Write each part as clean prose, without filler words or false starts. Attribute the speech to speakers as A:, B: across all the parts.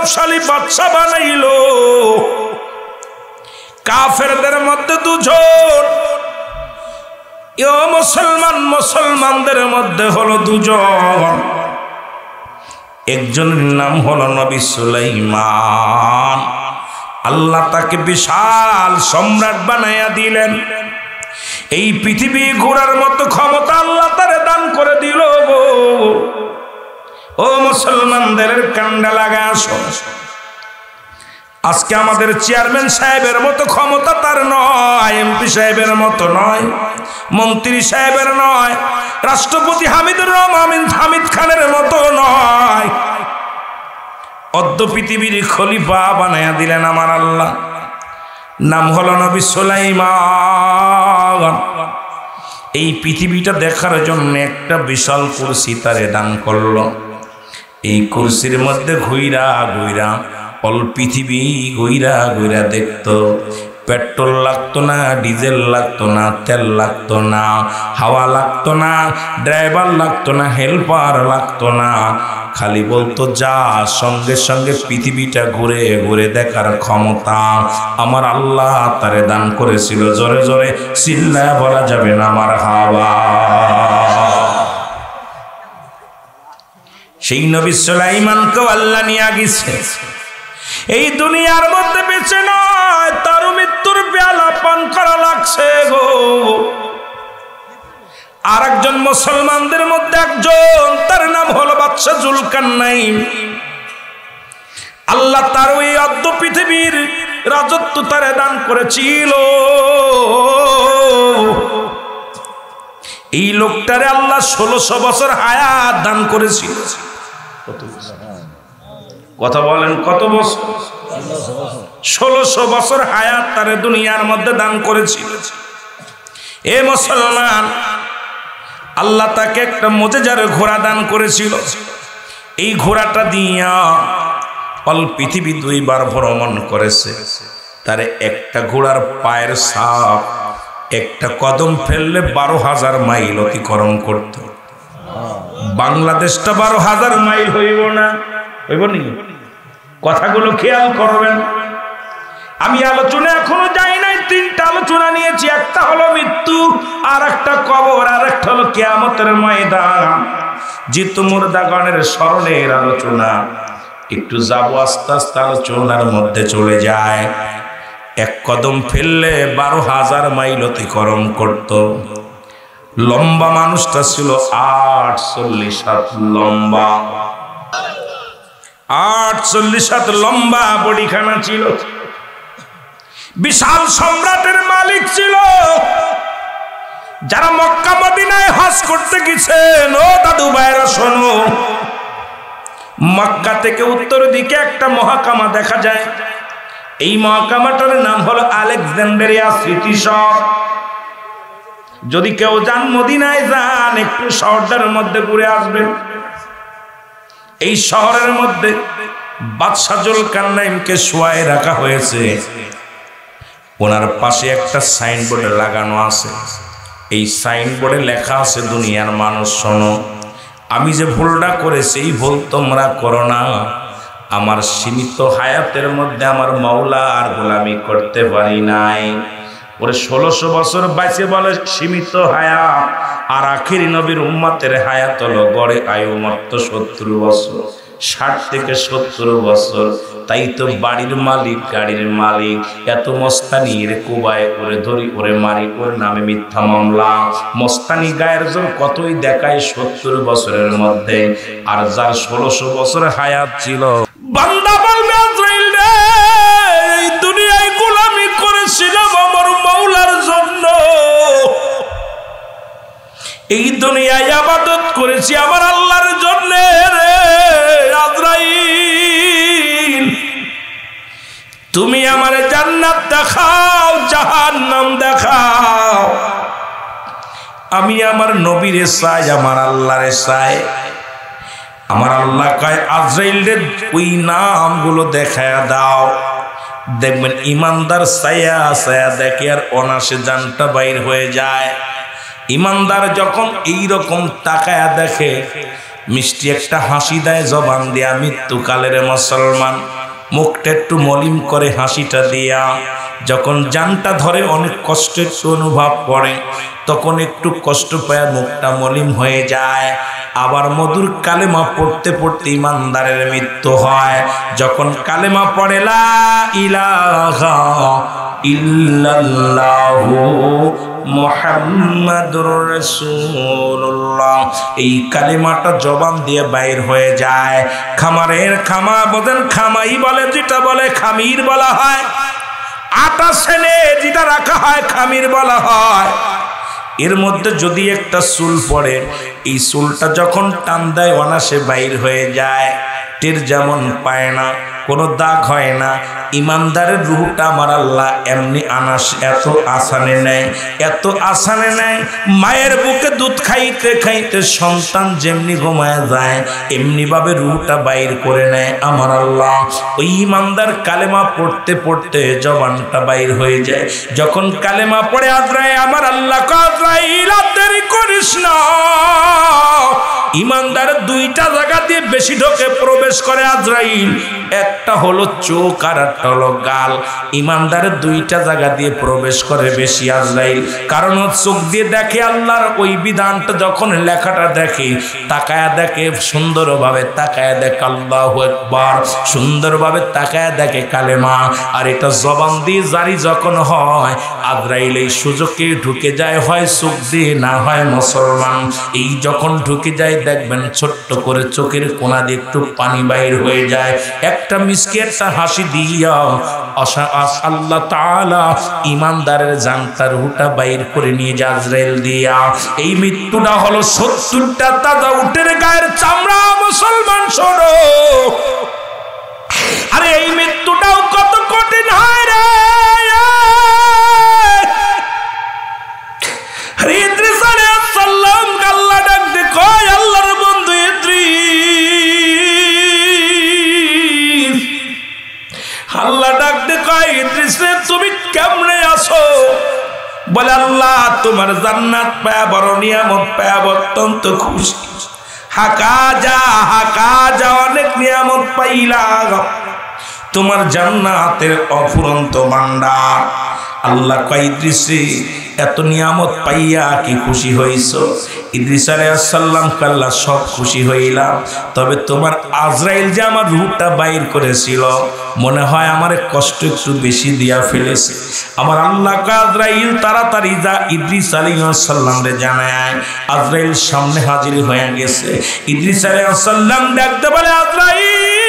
A: প্রতাপশালী বাদশা বানাইলো। কাফেরদের মধ্যে দুজন, মুসলমানদের মধ্যে হলো দুজন। একজনের নাম হলো নবী সুলাইমান। আল্লাহ তাকে বিশাল সম্রাট বানাইয়া দিলেন। এই পৃথিবী ঘোরার মতো ক্ষমতা আল্লাহ তারে দান করে দিল। ও মুসলমানদের কান্ডা লাগা আসো। আজকে আমাদের চেয়ারম্যান সাহেবের মতো ক্ষমতা তার নয়, এমপি সাহেবের মতো নয়, মন্ত্রী সাহেবের নয়, রাষ্ট্রপতি হামিদ খানের মতো নয়। অদ্য পৃথিবীর খলিফা বানায়া দিলেন আমার আল্লাহ। নাম হলো নবী সুলাইমান। এই পৃথিবীটা দেখার জন্য একটা বিশাল কুরসি তারে দান করলো। এই কুরসির মধ্যে ঘুইরা ঘুইরা অল পৃথিবী ঘুইরা ঘুইরা দেখতো। পেট্রোল লাগতো না, ডিজেল লাগতো না, তেল লাগতো না, হাওয়া লাগতো না, ড্রাইভার লাগতো না, হেল্পার লাগতো না। খালি বলতো যা, সঙ্গে সঙ্গে পৃথিবীটা ঘুরে ঘুরে দেখার ক্ষমতা আমার আল্লাহ তারে দান করেছিল। জোরে জোরে চিল্লায়া বলা যাবে না আমার হাওয়া। সেই নবী সুলাইমানকে আল্লাহ নিয়ে গেছে। এই দুনিয়ার মধ্যে বেঁচে নয়, তার মৃত্যুর পেয়ালা পান করা লাগছে গো। আর একজন মুসলমানদের মধ্যে একজন, তার নাম হলো বাদশা জুলকারনাইন। আল্লাহ তার ওই অর্ধ পৃথিবীর রাজত্ব তারে দান করেছিল। এই লোকটারে আল্লাহ 1600 বছর হায়াত দান করেছিল। কথা বলেন কত বছর? 1600 বছর হায়াত তারে দুনিয়ার মধ্যে দান করেছিল। এ মুসলমান, আল্লাহ তাকে একটা মুজিজার ঘোড়া দান করেছিল। এই ঘোড়াটা দিয়া অল পৃথিবী 2 বার ভ্রমণ করেছে। তারে একটা ঘোড়ার পায়ের ছাপ, একটা কদম ফেললে 12,000 মাইল অতিক্রম করত। বাংলাদেশটা 12,000 মাইল হইব না? হইব নি? কথাগুলো খেয়াল করবেন। আমি আলোচনা এখনো যাই নাই, 3টা আলোচনা নিয়েছি। একটা হলো মৃত্যু, আর একটা কবর, আর একটা হলো কিয়ামতের ময়দান। জিতু মুর্দাগণের স্মরণের আলোচনা। একটু যাবো আস্তে আস্তে আলোচনার মধ্যে চলে যায়। এক কদম ফেললে 12,000 মাইল অতিক্রম করত। লম্বা মানুষটা ছিল 48 হাত লম্বা। 48 হাত লম্বা বডিখানা ছিল। বিশাল সম্রাটের মালিক ছিল। যারা মক্কা মদিনায় হজ করতে গেছেন, ও দাদু ভাইরা শোনো, মক্কা থেকে উত্তর দিকে একটা মহাকামা দেখা যায়। এই মহাকামাটার নাম হলো আলেকজান্দ্রিয়া স্মৃতি শহর। যদি কেউ যান, মদিনায় যান, একটু শহরটার মধ্যে ঘুরে আসবেন। এই শহরের মধ্যে বাদশা জুলকারনাইনকে শোয়ায় রাখা হয়েছে। ওনার পাশে একটা সাইনবোর্ড লাগানো আছে। এই সাইনবোর্ডে লেখা আছে, দুনিয়ার মানুষ শোনো, আমি যে ভুলটা করেছি এই ভুল তোমরা করো না। আমার সীমিত হায়াতের মধ্যে আমার মাওলার গোলামি করতে পারি নাই। ওরে 1600 বছর বাইসে বলে সীমিত হায়াত, আর আখিরি নবীর উম্মতের হায়াত হলো গড়ে আয়ু মাত্র 70 বছর, 60 থেকে 70 বছর। তাই তো বাড়ির মালিক, গাড়ির মালিক এত মস্তানি রে কুবায় করে ধরি, করে মারি, ওর নামে মিথ্যা মামলা। মস্তানি গায়ের জোর কতই দেখায় 70 বছরের মধ্যে। আর যার 1600 বছর হায়াত ছিল, বান্দা বলবে আজরাইল রে, এই দুনিয়ায় গোলামি করেছিলাম আমার মাওলার জন্য, এই দুনিয়ায় ইবাদত করেছি আমার আল্লাহর জন্য রে আজরাইল, তুমি আমারে জান্নাত দেখাও, জাহান্নাম দেখাও। আমি আমার নবীরে চাই, আমার আল্লাহরে চাই। আমার আল্লাহ কয় আজরাইলের ওই নামগুলো দেখায়া দাও। দেখবেন ইমানদার ছায়া ছায়া দেখে আর অনাসে জানটা বাইর হয়ে যায়। ইমানদার যখন এইরকম তাকায়া দেখে, মিষ্টি একটা হাসি দেয় জবান দিয়া, মৃত্যুকালের মুসলমান মুখটা একটু মলিন করে হাসিটা দিয়া, যখন জানটা ধরে অনেক কষ্ট একটু অনুভব করে, তখন একটু কষ্ট পায়, মুখটা মলিন হয়ে যায়। আবার মধুর কালেমা পড়তে পড়তে ইমানদারের মৃত্যু হয়। যখন কালেমা পড়ে লা ইলাহা ইল্লাল্লাহু মুহাম্মাদুর রাসূলুল্লাহ, এই কালেমাটা জবান দিয়ে বাইর হয়ে যায়। খামারের খামা বলেন, খামাই বলে যেটা বলে খামির বলা হয়, আটা সেনে যেটা রাখা হয় খামির বলা হয়। এর মধ্যে যদি একটা চুল পড়ে, এই চুলটা যখন টান দেয় অনাসে বাইর হয়ে যায়, টের যেমন পায় না, কোনো দাগ হয় না। ইমানদারের রূহটা আমার আল্লাহ এমনি আনাস এত আসানে নেয়, এত আসানে নেয়। মায়ের বুকে দুধ খাইতে খাইতে সন্তান যেমনি ঘুমায় যায়, এমনি ভাবে রূহটা বাইর করে নেয় আমার আল্লাহ। ওই ইমানদার কালেমা পড়তে পড়তে জবানটা বাইর হয়ে যায়। যখন কালেমা পড়ে আজরাইল, আমার আল্লাহ আজরাইল দেরি করিস না। ইমানদারের দুইটা জায়গা দিয়ে বেশি ঢোকে প্রবেশ করে আজরাইল, একটা হলো চোখ আর একটা হলো গাল। ইমানদারের দুইটা জায়গা দিয়ে প্রবেশ করে বেশি আজরাইল, কারণ চোখ দিয়ে দেখে আল্লাহর ওই বিধানটা, যখন লেখাটা দেখে তাকায়া দেখে সুন্দরভাবে, তাকায়া দেখে আল্লাহু আকবার, সুন্দরভাবে তাকায়া দেখে কালেমা। আর এটা জবান দিয়ে জারি যখন হয়, আজরাইল এই সুযোগে ঢুকে যায়, হয় চোখ দিয়ে না হয় মুসলমান। এই যখন ঢুকে যায় দেখবেন ছোট্ট করে চোখের কোনা দিয়ে একটু পানি বাইর হয়ে যায়, একটা মিষ্টি একটা হাসি দিয়া আল্লাহ তাআলা ইমানদারের জানতার রূহটা বাইর করে নিয়ে যায় আজরাইল দিয়া। এই মৃত্যুটা হলো 70টা তাজা উটের গায়ের চামড়া। মুসলমান শোনো, আরে এই মৃত্যুটাও কত কঠিন হয় রে। ইদ্রিস আলাইহিস সালাম আল্লাহ ডাক দে কয়, আল্লাহর বন্ধু ইদ্রিস, আল্লাহ ডাক দে কয় ইদ্রিস রে তুমি কেমনে আছো? বলে আল্লাহ তোমার জান্নাত পায়া বড় নিয়ামত পায়া অত্যন্ত খুশি। হাকা যা অনেক নিয়ামত পাইলাম, তোমার জান্নাতের অফুরন্ত ভান্ডার। আল্লাহ কয় ইদ্রিস রে এত নিয়ামত পাইয়া কি খুশি হইছ? ইদ্রিস আলাইহিস সালাম আল্লাহ সব খুশি হইলাম, তবে তোমার আজরাইল যে আমার রূহটা বাইর করেছিল, মনে হয় আমার কষ্ট একটু বেশি দিয়া ফেলেছে। আমার আল্লাহ আজরাইল তাড়াতাড়ি যা ইদ্রিস আলাইহিস সালাম রে জানায়। আজরাইল সামনে হাজির হয়ে গেছে। ইদ্রিস আলাইহিস সালাম ডাকতে বলে, আজরাইল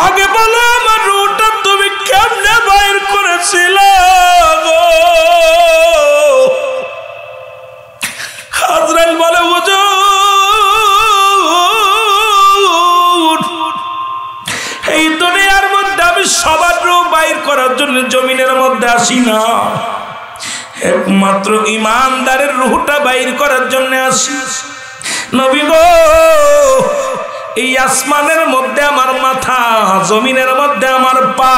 A: আগে বলো আমার রূহটা তুমি কেমনে বাইর করেছিল? আজরাইল বলে, হুজুর এই দুনিয়ার মধ্যে আমি সবার রূহ বাইর করার জন্য জমিনের মধ্যে আসি না, একমাত্র ইমানদারের রূহটা বাইর করার জন্য আসি। নবী গো, এই আসমানের মধ্যে আমার মাথা, জমিনের মধ্যে আমার পা,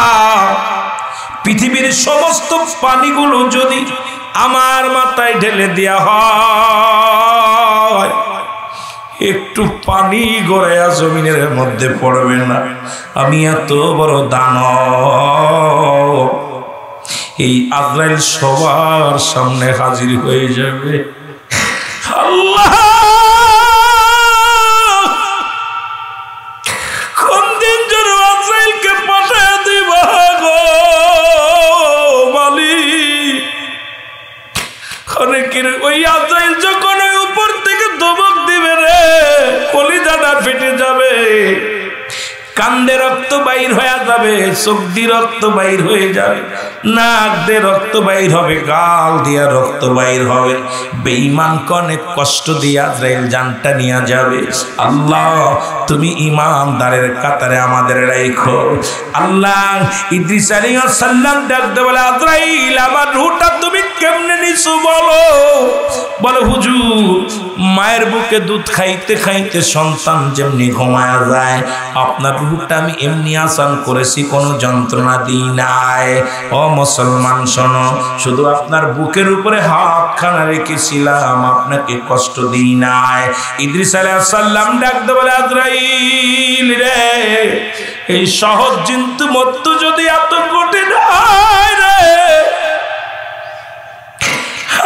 A: পৃথিবীর সমস্ত পানিগুলো যদি আমার মাথায় ঢেলে দেয়া হয়, একটু পানি গড়াইয়া জমিনের মধ্যে পড়বে না। আমি এত বড় দানব। এই আজরাইল সবার সামনে হাজির হয়ে যাবে। আল্লাহ ওই আজরাইল যখন উপর থেকে ধমক দিবে রে, কলিজাটা ফেটে যাবে, কান্দে রক্ত বাইর হয়ে যাবে, চোখ দিয়ে রক্ত বাইর হয়ে যাবে, নাক দিয়ে রক্ত বাইর হবে, গাল দিয়া রক্ত বাইর হবে। বেঈমানকে অনেক কষ্ট দিয়ে আজরাইল জানটা নিয়ে যাবে। আল্লাহ তুমি ইমানদারের কাতারে আমাদের রাখো। আল্লাহ ইদ্রিস আলাইহিস সালাম ডাকতে বলে, আজরাইল আমার রূহটা তুমি কেমনে নিছো বলো? বলে হুজুর মায়ের বুকে দুধ খাইতে খাইতে সন্তান যেমনি ঘুমায়া যায়, আপনার রূহটা আমি এমনি আসান করেছি, কোনো যন্ত্রণা দিই নাই। ও মুসলমান শোনো, শুধু আপনার বুকের উপরে হাতখানা রেখেছিলাম, আপনাকে কষ্ট দিই নাই। ইদ্রিস আলাইহিস সালাম ডাকতে বলে, আজরাইল রে, এই সহজ কিন্তু মৃত্যু যদি এত কঠিন হয় রে,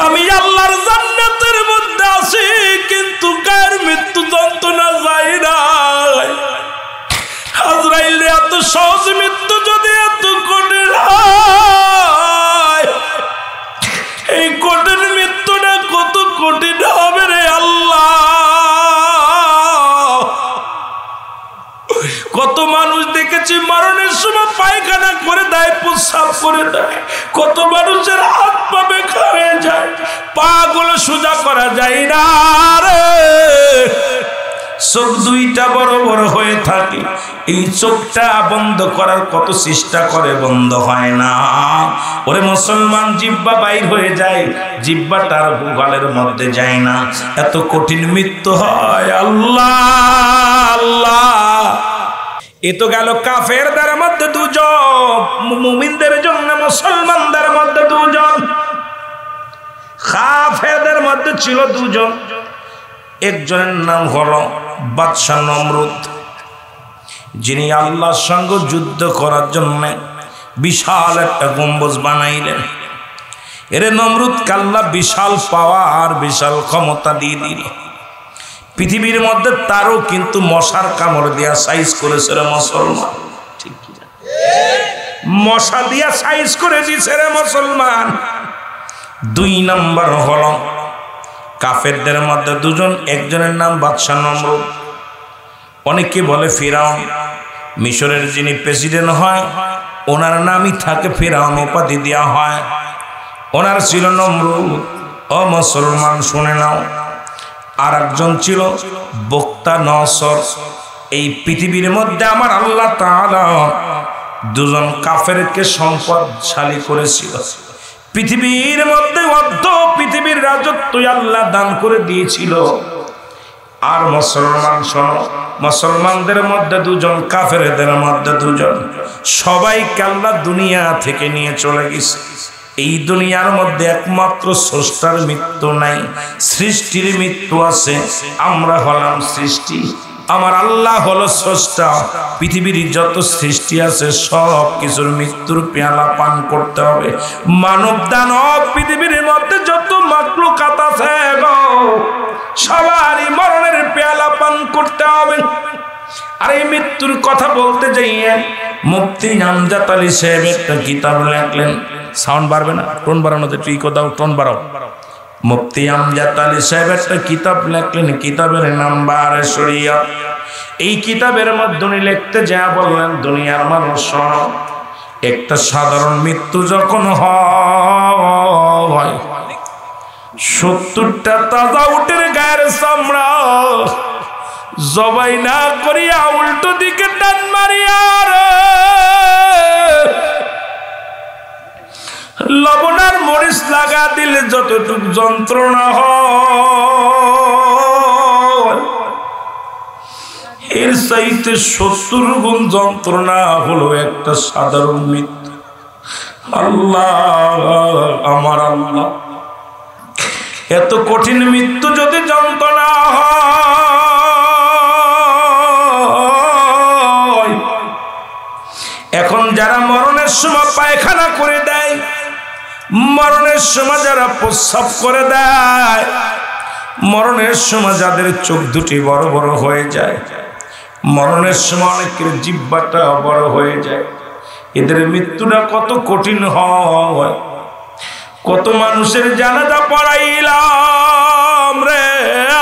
A: আমি আল্লাহর জান্নাতের মধ্যে আছি, কিন্তু কার মৃত্যু যন্ত্রণা যায় না। আজরাইল রে, এত সহজ মৃত্যু যদি এত কঠিন হয়, এই কঠিন মৃত্যুটা কত কঠিন হবে রে আল্লাহ। কত মানুষ দেখেছি মরণের সময় পায়খানা করে দেয়, প্রস্রাব করে দেয়, কত মানুষের হাত পা বেঁকা হয়ে যায়, পা গুলো সোজা করা যায় না রে, চোখ দুইটা বড় বড় হয়ে থাকে, এই চোখটা বন্ধ করার কত চেষ্টা করে, বন্ধ হয় না। ওরে মুসলমান, জিহ্বা বাইর হয়ে যায়, জিহ্বাটার গালের মধ্যে যায় না, এত কঠিন মৃত্যু হয়। আল্লাহ আল্লাহ। এ তো গেল কাফেরদের মধ্যে দুজন, মুমিনদের জন্য মুসলমানদের মধ্যে দুজন। কাফেরদের মধ্যে ছিল দুজন, একজনের নাম হলো বাদশা নমরুদ, যিনি আল্লাহর সঙ্গে যুদ্ধ করার জন্য বিশাল একটা গম্বুজ বানাইলেন। এরে নমরুদকে আল্লাহ বিশাল পাওয়ার, বিশাল ক্ষমতা দিয়ে দিল। পৃথিবীর মধ্যে তারও কিন্তু মশার কামড় দিয়া সাইজ করেছে রে মুসলমান, ঠিক কি না? মশা দিয়া সাইজ করে দিয়েছে রে মুসলমান। দুই নম্বর হলো কাফেরদের মধ্যে দুজন, একজনের নাম বাদশা নমরুদ, অনেকে বলে ফিরাউন। মিশরের যিনি প্রেসিডেন্ট হয় ওনার নামই থাকে ফিরাউন, উপাধি দেওয়া হয়। ওনার ছিল নমরুদ। ও মুসলমান শুনে নাও, আর একজন ছিল বক্তা নসর। এই পৃথিবীর মধ্যে আমার আল্লাহ তাআলা দুজন কাফেরকে সম্পদশালী করেছিল। পৃথিবীর মধ্যে অর্ধ পৃথিবীর রাজত্ব আল্লাহ দান করে দিয়েছিল। আর মুসলমান শোনো, মুসলমানদের মধ্যে দুজন, কাফেরদের মধ্যে দুজন, সবাইকে আল্লাহ দুনিয়া থেকে নিয়ে চলে গেছে। এই দুনিয়ার মধ্যে একমাত্র স্রষ্টার মৃত্যু নাই, সৃষ্টির মৃত্যু আছে। আমরা হলাম সৃষ্টি, আমার আল্লাহ হলো স্রষ্টা। পৃথিবীর যত সৃষ্টি আছে সব কিছুর মৃত্যুর পেয়ালা পান করতে হবে। মানব দানব পৃথিবীর মধ্যে যত মাখলুকাত আছে গো, সবারই মরণের পেয়ালা পান করতে হবে। আর এই মৃত্যুর কথা বলতে যাইয়ে মুফতি আমজাদ আলী সাহেব একটা কিতাব লেখলেন। সাউন্ড বাড়বে না, টোন বাড়ানোতে ঠিক দাও, টোন বাড়াও। মুফতি আমজাদ আলী সাহেব একটা কিতাব লেখলেন, কিতাবের নাম বারে শরিয়ত। এই কিতাবের মধ্যে উনি লিখতে যা বললেন, দুনিয়ার মানুষ শোনো, একটা সাধারণ মৃত্যু যখন হয়, 70টা তাজা উটের গায়ের চামড়া জবাই না করিয়া উল্টো দিকে টান মারিয়া লবণার মরিচ লাগা দিলে যতটুক যন্ত্রণা হয়, এর চাইতে 70 গুণ যন্ত্রণা হলো একটা সাধারণ মৃত্যু। আল্লাহ আমার আল্লাহ, এত কঠিন মৃত্যু যদি যন্ত্রণা হয়, এখন যারা মরণের সময় পায়খানা করে দেয়, মরণের সময় যারা প্রস্রাব করে দেয়, মরণের সময় যাদের চোখ দুটি বড় বড় হয়ে যায়, মরণের সময় অনেকের জিহ্বাটা বড় হয়ে যায়, এদের মৃত্যুটা কত কঠিন হয়। কত মানুষের জানাজা পড়াইলাম রে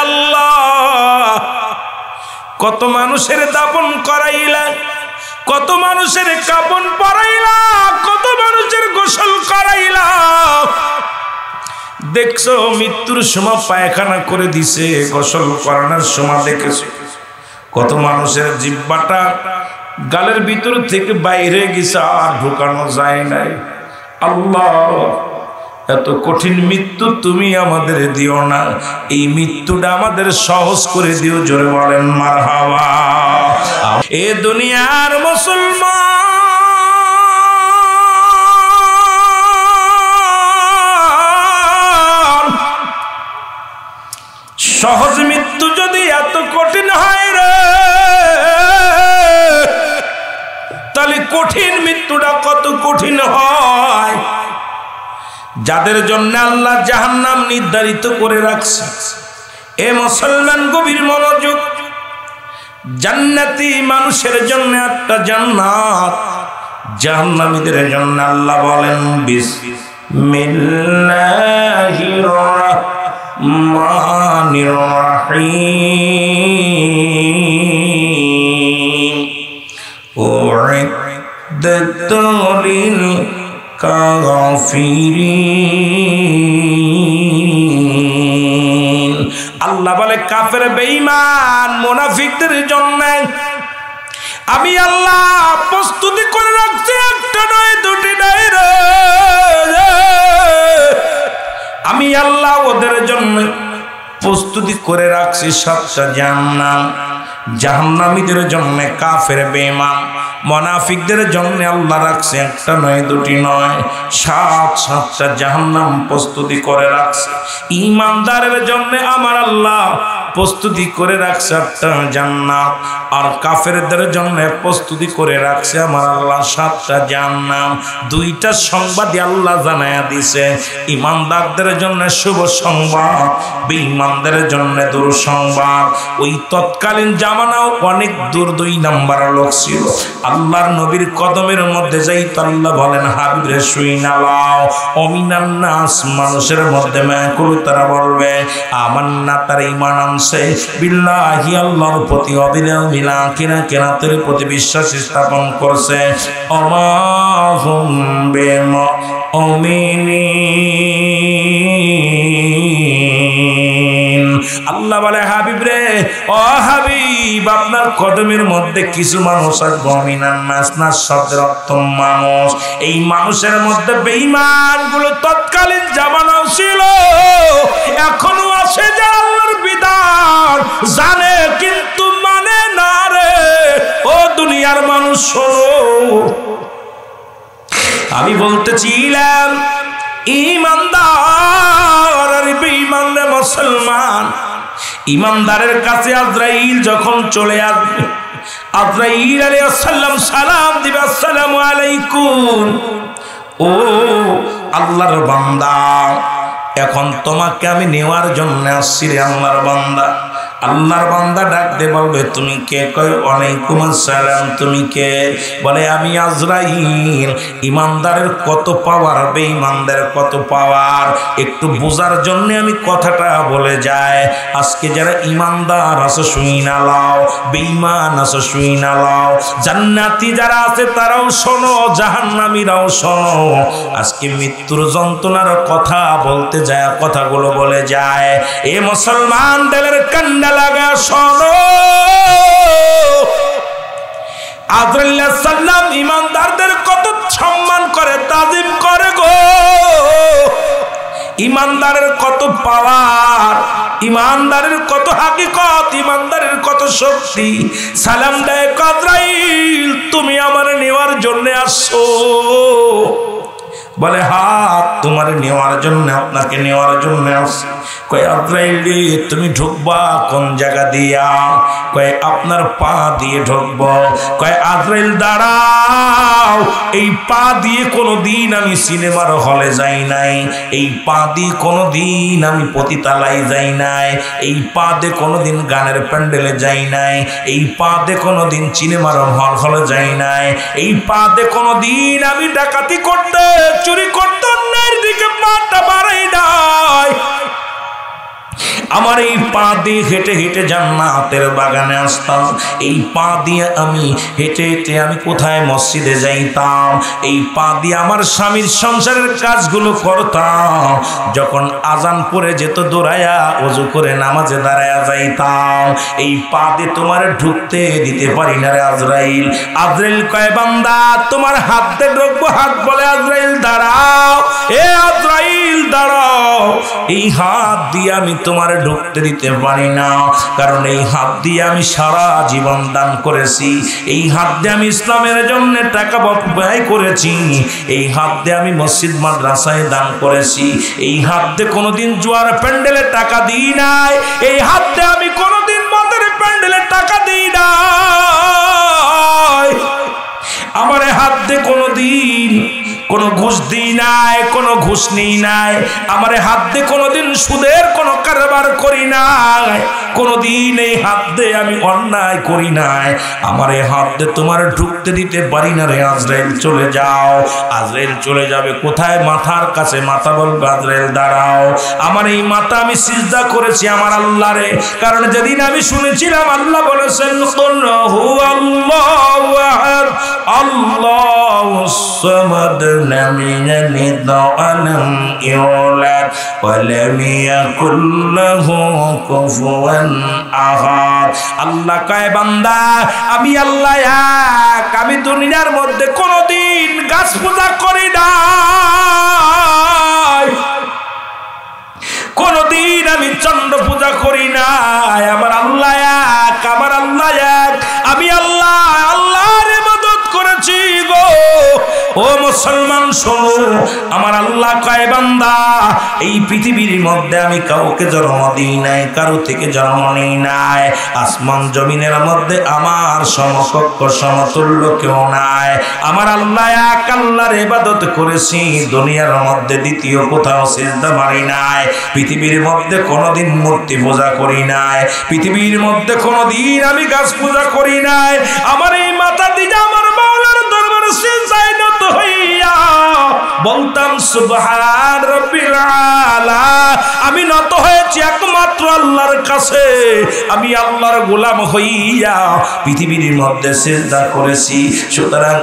A: আল্লাহ, কত মানুষের দাফন করাইলাম, কত মানুষের কাফন পরাইলাম, কত মানুষের গোসল করাইলাম। দেখছো মৃত্যুর সময় পায়খানা করে দিছে, গোসল করানোর সময় দেখেছো কত মানুষের জিহ্বাটা গালের ভিতর থেকে বাইরে গেছে, আর ঢুকানো যায় নাই। আল্লাহ, এত কঠিন মৃত্যু তুমি আমাদের দিও না, এই মৃত্যুটা আমাদের সহজ করে দিও। জোরে বলেন মারহাবা। এ দুনিয়ার মুসলমান সহজ মৃত্যু যদি এত কঠিন হয় রে, তাহলে কঠিন মৃত্যুটা কত কঠিন হয়। যাদের জন্য আল্লাহ জাহান্নাম নির্ধারিত করে রাখছে, এ মুসলমান গভীর মনোযোগ। জান্নাতি মানুষের জন্য একটা জান্নাত, জাহান্নামীদের জন্য আল্লাহ বলেন বিসমিল্লাহির রাহমানির রাহিম উইদ্দাত লিল কাফিরিন। আল্লাহ বলে কাফের বেঈমান মুনাফিকদের জন্য আমি আল্লাহ প্রস্তুতি করে রাখছি, একটা নয় দুটি নয় রে। আমি আল্লাহ ওদের জন্য প্রস্তুতি করে রাখছি 7টা জাহান্নাম। জাহান্নামীদের জন্য কাফের বেঈমান মুনাফিকদের জন্য আল্লাহ রাখছে একটা নয় দুটি নয় 7টা জাহান্নাম প্রস্তুতি করে রাখছে। ঈমানদারের জন্য আমার আল্লাহ প্রস্তুতি করে রাখছে 8টা জান্নাত, আর কাফেরদের জন্য প্রস্তুতি করে রাখছে আমার আল্লাহ 7টা জাহান্নাম। 2টা সংবাদই আল্লাহ জানায়া দিছে। ঈমানদারদের জন্য শুভ সংবাদ, বেঈমানদের জন্য দুঃসংবাদ। ওই তৎকালীন জামানাও অনেক দূর 2 নাম্বার লোক ছিল, আল্লাহর নবীর কদমের মধ্যে যাইতো। আল্লাহ বলেন হাবিব রে শুইনা লাও, অমিনান নাস মানুষের মধ্যে মায়াকুল তারা বলবে আমান্না, তার ঈমান আনছে বিল্লাহি আল্লাহর প্রতি, অবিরাম মিলা কিনা কিনাতের প্রতি বিশ্বাস স্থাপন করছে। অমাহুম বিমুমিনিন। আল্লাহ বলে হাবিব রে, ও হাবিব আপনার কদমের মধ্যে কিছু মানুষ আর গমিনান নাস, নাস শব্দের অর্থ মানুষ। এই মানুষের মধ্যে বেঈমান গুলো তৎকালীন জামানাও ছিল, এখনো আছে যারা আল্লাহর বিধান জানে কিন্তু মানে না রে। ও দুনিয়ার মানুষ শোনো, আমি বলতেছিলাম ঈমানদার আর বেঈমানরা মুসলমান। ঈমানদারের কাছে আজরাইল যখন চলে আসবে, আজরাইল আলাইহিস সালাম সালাম দিবে, আসসালামু আলাইকুম, ও আল্লাহর বান্দা, এখন তোমাকে আমি নেওয়ার জন্য আসছি রে আল্লাহর বান্দা। আল্লাহর বান্দা ডাক দে বলবে তুমি কে? কয় ওয়ালাইকুম আসসালাম, তুমি কে? বলে আমি আজরাইল। ঈমানদারের কত পাওয়ার, বেঈমানদারের কত পাওয়ার একটু বোঝার জন্য আমি কথাটা বলে যাই। আজকে যারা ঈমানদার আছে শুইনা লাও, বেঈমান আছে শুইনা লাও। জান্নাতি যারা আছে তারাও শোনো, জাহান্নামীরাও শোনো। আজকে মৃত্যুর যন্ত্রণার কথা বলতে যায়, কথাগুলো বলে যায়। এ মুসলমান দিলের কান্না লাগা শোনো। আজরাইল আলাইহিস সালাম ঈমানদারদের কত সম্মান করে, তাজিম করে গো। ঈমানদারের কত পাওয়ার, ঈমানদারের কত হাকিকত, ঈমানদারের কত শক্তি। সালাম দেয় আজরাইল তুমি আমার নেওয়ার জন্য আসছো। বলে হাত তোমার নেওয়ার জন্য, আপনাকে নেওয়ার জন্য আসছি। কয় আজরাইল রে তুমি ঢুকবা কোন জায়গা দিয়া? কয় আপনার পা দিয়ে ঢুকবো। কয় আজরাইল দাঁড়াও, এই পা দিয়ে কোনোদিন আমি সিনেমার হলে যাই নাই, এই পা দিয়ে কোনোদিন আমি পতিতালায় যাই নাই, এই পা দিয়ে কোনোদিন গানের প্যান্ডেলে যাই নাই, এই পা দিয়ে কোনোদিন সিনেমার হলে যাই নাই, এই পা দিয়ে কোনোদিন আমি ডাকাতি করতে, চুরি করতে অন্যের দিকে পাটা বাড়াই নাই। আমার এই পা দিয়ে হেঁটে হেঁটে জান্নাতের বাগানে আসতাম, এই পা দিয়ে আমি হেঁটে হেঁটে আমি কোথায় মসজিদে যাইতাম, এই পা দিয়ে আমার স্বামীর সংসারের কাজগুলো করতাম। যখন আজান পড়ে যেত দৌড়াইয়া ওযু করে নামাজে দাঁড়ায়া যাইতাম। এই পা দিয়ে তোমার ঢুকতে দিতে পারি না রে আজরাইল। আজরাইল কয় বান্দা তোমার হাত দিয়ে ঢুকবো। হাত বলে আজরাইল দাঁড়াও, এ আজরাইল দাঁড়াও, এই হাত দিয়ে আমি তোমার ঢুকতে দিতে পারি না, কারণ এই হাত দিয়ে আমি সারা জীবন দান করেছি, এই হাত দিয়ে আমি ইসলামের জন্য টাকা ব্যয় করেছি, এই হাত দিয়ে আমি মসজিদ মাদ্রাসায় দান করেছি, এই হাত দিয়ে কোনোদিন জুয়ার প্যান্ডেলে টাকা দিই নাই, এই হাত দিয়ে আমি কোনোদিন মদের প্যান্ডেলে টাকা দিই নাই, আমার হাত দিয়ে কোনোদিন কোনো ঘুষ দিই নাই, কোনো ঘুষ নিই নাই, আমার হাত দিয়ে কোনোদিন সুদের কোনো কারবার করি নাই, কোনোদিন এই হাত দিয়ে আমি অন্যায় করি নাই, আমার এই হাত দিয়ে তোমার ঢুকতে দিতে পারি না রে আজরাইল চলে যাও। আজরাইল চলে যাবে কোথায়? মাথার কাছে। মাথা বলবে আজরাইল দাঁড়াও, আমার এই মাথা আমি সিজদা করেছি আমার আল্লাহ রে, কারণ যেদিন আমি শুনেছিলাম আল্লাহ বলেছেন হুয়াল্লাহু আহাদ আল্লাহুস সামাদ লাম ইয়ালিদ ওয়া লাম ইউলাদ ওয়া লাম ইয়াকুল লাহু কুফুয়ান আহাদ। আল্লাহ কয় বান্দা আমি আল্লাহ এক, আমি দুনিয়ার মধ্যে কোনোদিন গাছ পূজা করি নাই, কোনদিন আমি চন্দ্র পূজা করি নাই, আমার আল্লাহ এক, আমার আল্লাহ এক, আমি আল্লাহ আল্লাহর ইবাদত করেছি গো। ও মুসলমান শোনো, আমার আল্লাহ কয় বান্দা এই পৃথিবীর মধ্যে আমি কাউকে জন্ম দিই নাই, কারো থেকে জন্ম নেই নাই, আসমান জমিনের মধ্যে আমার সমকক্ষ সমতুল্য কেউ নাই, আমার আল্লাহ এক আল্লাহর ইবাদত করেছি, দুনিয়ার মধ্যে দ্বিতীয় কোথাও সিজদা মারি নাই, পৃথিবীর মধ্যে কোনোদিন মূর্তি পূজা করি নাই, পৃথিবীর মধ্যে কোনোদিন আমি গাছ পূজা করি নাই, আমার এই মাথা দিয়ে আমার মাওলার দরবারে সিজদায় নত হইয়া বলতাম সুবহান রাব্বিল আলা। আমি নত হয়েছি একমাত্র আল্লাহর কাছে, আমি আল্লাহর গোলাম হইয়া পৃথিবীর মধ্যে সিজদা করেছি, সুতরাং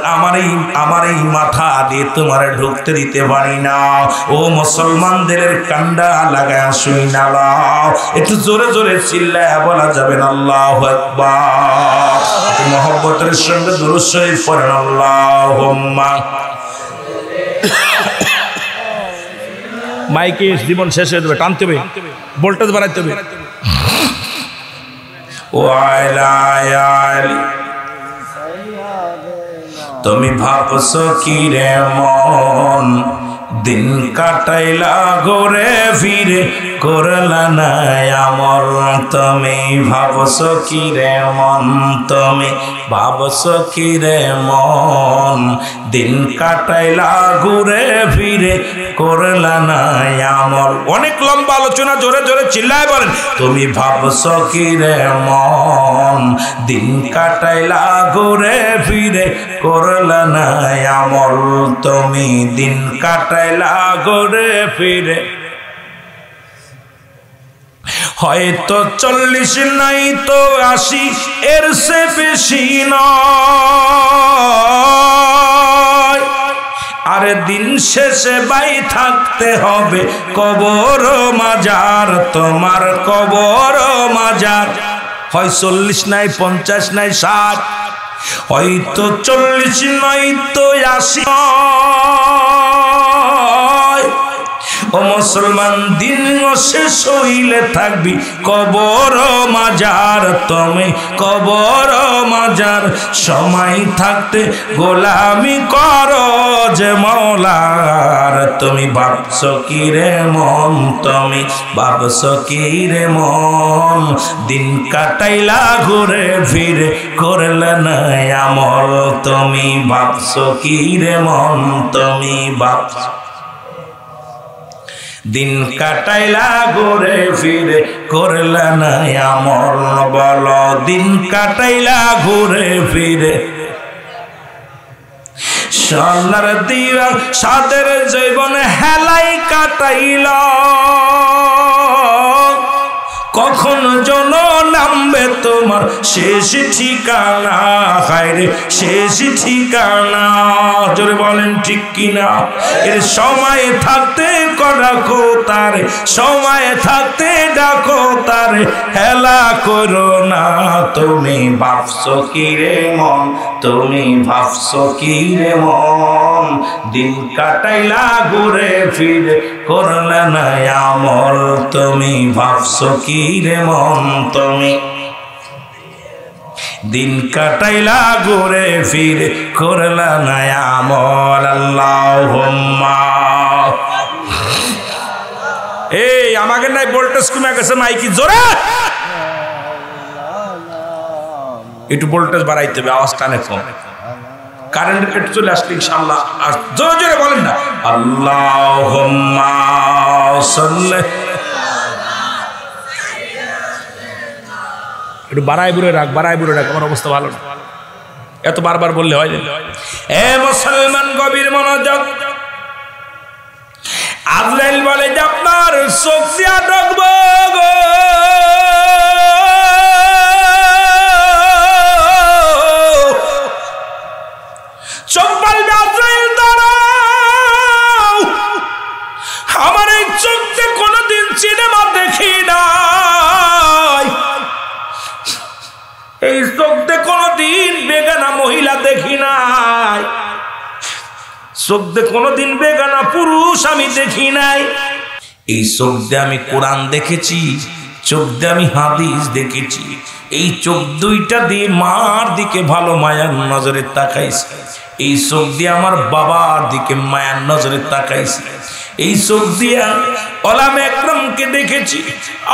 A: আমার এই মাথা দিয়ে তোমার ঢুকতে দিতে পারি না। ও মুসলমানদের কান্ডা লাগায় শুই না, একটু জোরে জোরে চিল্লায় বলা যাবে না আল্লাহু আকবার। মুহাব্বতের সঙ্গে দুরূদ শরীফ পড়েন আল্লাহুম্মা। মাইকে জীবন শেষ হয়ে যাবে, টানতে হবে, ভোল্টেজ বাড়াইতে হবে। ও আলী তুমি ভাবছো কি রে মন, দিন কাটাইলা ঘুরে ফিরে করলা না আমল, তুমি ভাবছো কি রে মন, তুমি ভাবছো কি রে মন, দিন কাটাইলা ঘুরে ফিরে করলা না আমল। অনেক লম্বা আলোচনা, জোরে জোরে চিল্লায় বলেন তুমি ভাবছো কি রে মন, দিন কাটাইলা ঘুরে ফিরে করলা না আমল, তুমি দিন কাটাইলা ঘুরে ফিরে হয়তো 40 নাই তো 80, এর সে বেশি নয়, আরে দিন শেষে বাই থাকতে হবে কবর মাজার, তোমার কবর মাজার। হয় 40 নাই 50 নাই 60, হয়তো 40 নয়তো 80। ও মুসলমান দিন শেষ হইলে থাকবি কবর মাজার, তুমি কবর মাজার, সময় থাকতে গোলামি করো যে মওলার, তুমি ভাবছো কি রে মন, তুমি ভাবছো কি রে মন, দিন কাটাইলা ঘুরে ফিরে করলে না আমল, তুমি ভাবছো কি রে মন, তুমি ভাবছো দিন কাটাইলা ঘুরে ফিরে করলা না আমল, বলো দিন কাটাইলা ঘুরে ফিরে সোনার দিয়া সাদের জীবন হেলাই কাটাইলা, কখন জন নামবে তোমার শেষ ঠিকানা, হায়রে শেষ ঠিকানা, জোরে বলেন ঠিক কিনা। এর সময় থাকতে ডাকো তারে, সময় থাকতে ডাকো তারে, হেলা করো না, তুমি ভাবছো কি রে মন, তুমি ভাবছো কি রে মন, দিন কাটাইলা ঘুরে ফিরে করলা না আমল তুমি ভাবছো কি রে মন তুমি দিন কাটাইলা ঘুরে ফিরে করলা না আমল আল্লাহুম্মা এই আমাকে নাই ভোল্টেজ কমে গেছে মাইকি জোরে একটু ভোল্টেজ বাড়াইতে হবে আওয়াজ টানে কম কারেন্ট কেটে চলে আসলে ইনশাআল্লাহ আর জোরে জোরে বলেন না আল্লাহুম্মা সাল্লি একটু বাড়াই বুড়ে রাখ আমার অবস্থা ভালো না এত বারবার বললে হয় এ মুসলমান গভীর মনোযোগ আজরাইল বলে যে আপনার চোখ দিয়া ঢুকবো গো চোখ বলবে আজরাইল দাঁড়াও আমার এই চোখে কোনোদিন সিনেমা দেখি নাই এই চোখে কোনোদিন বেগানা মহিলা দেখি নাই চোখ দিয়ে কোনোদিন বেগানা পুরুষ আমি দেখি নাই এই চোখ দিয়ে আমি কোরআন দেখেছি চোখ দিয়ে আমি হাদিস দেখেছি এই চোখ দুইটা দিয়ে মার দিকে ভালো মায়ার নজরে তাকাইছি এই চোখ দিয়ে আমার বাবার দিকে মায়ার নজরে তাকাইছি এই চোখ দিয়ে ওলামে একরামকে দেখেছি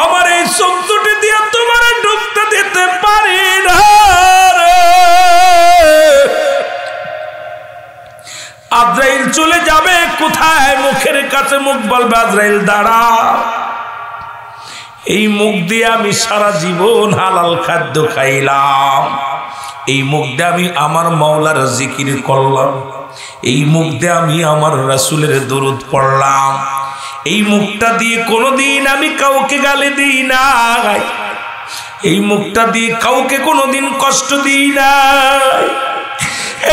A: আমার এই চোখ দুটি দিয়ে তোমার ঢুকতে দিতে পারি না আজরাইল চলে যাবে কোথায় মুখের কাছে মুখ বলবে আজরাইল দাঁড়া এই মুখ দিয়ে আমি সারা জীবন হালাল খাদ্য খাইলাম এই মুখ দিয়ে আমি আমার মাওলার জিকির করলাম এই মুখ দিয়ে আমি আমার রাসূলের দরুদ পড়লাম এই মুখটা দিয়ে কোনোদিন আমি কাউকে গালি দিই না এই মুখটা দিয়ে কাউকে কোনোদিন কষ্ট দিই না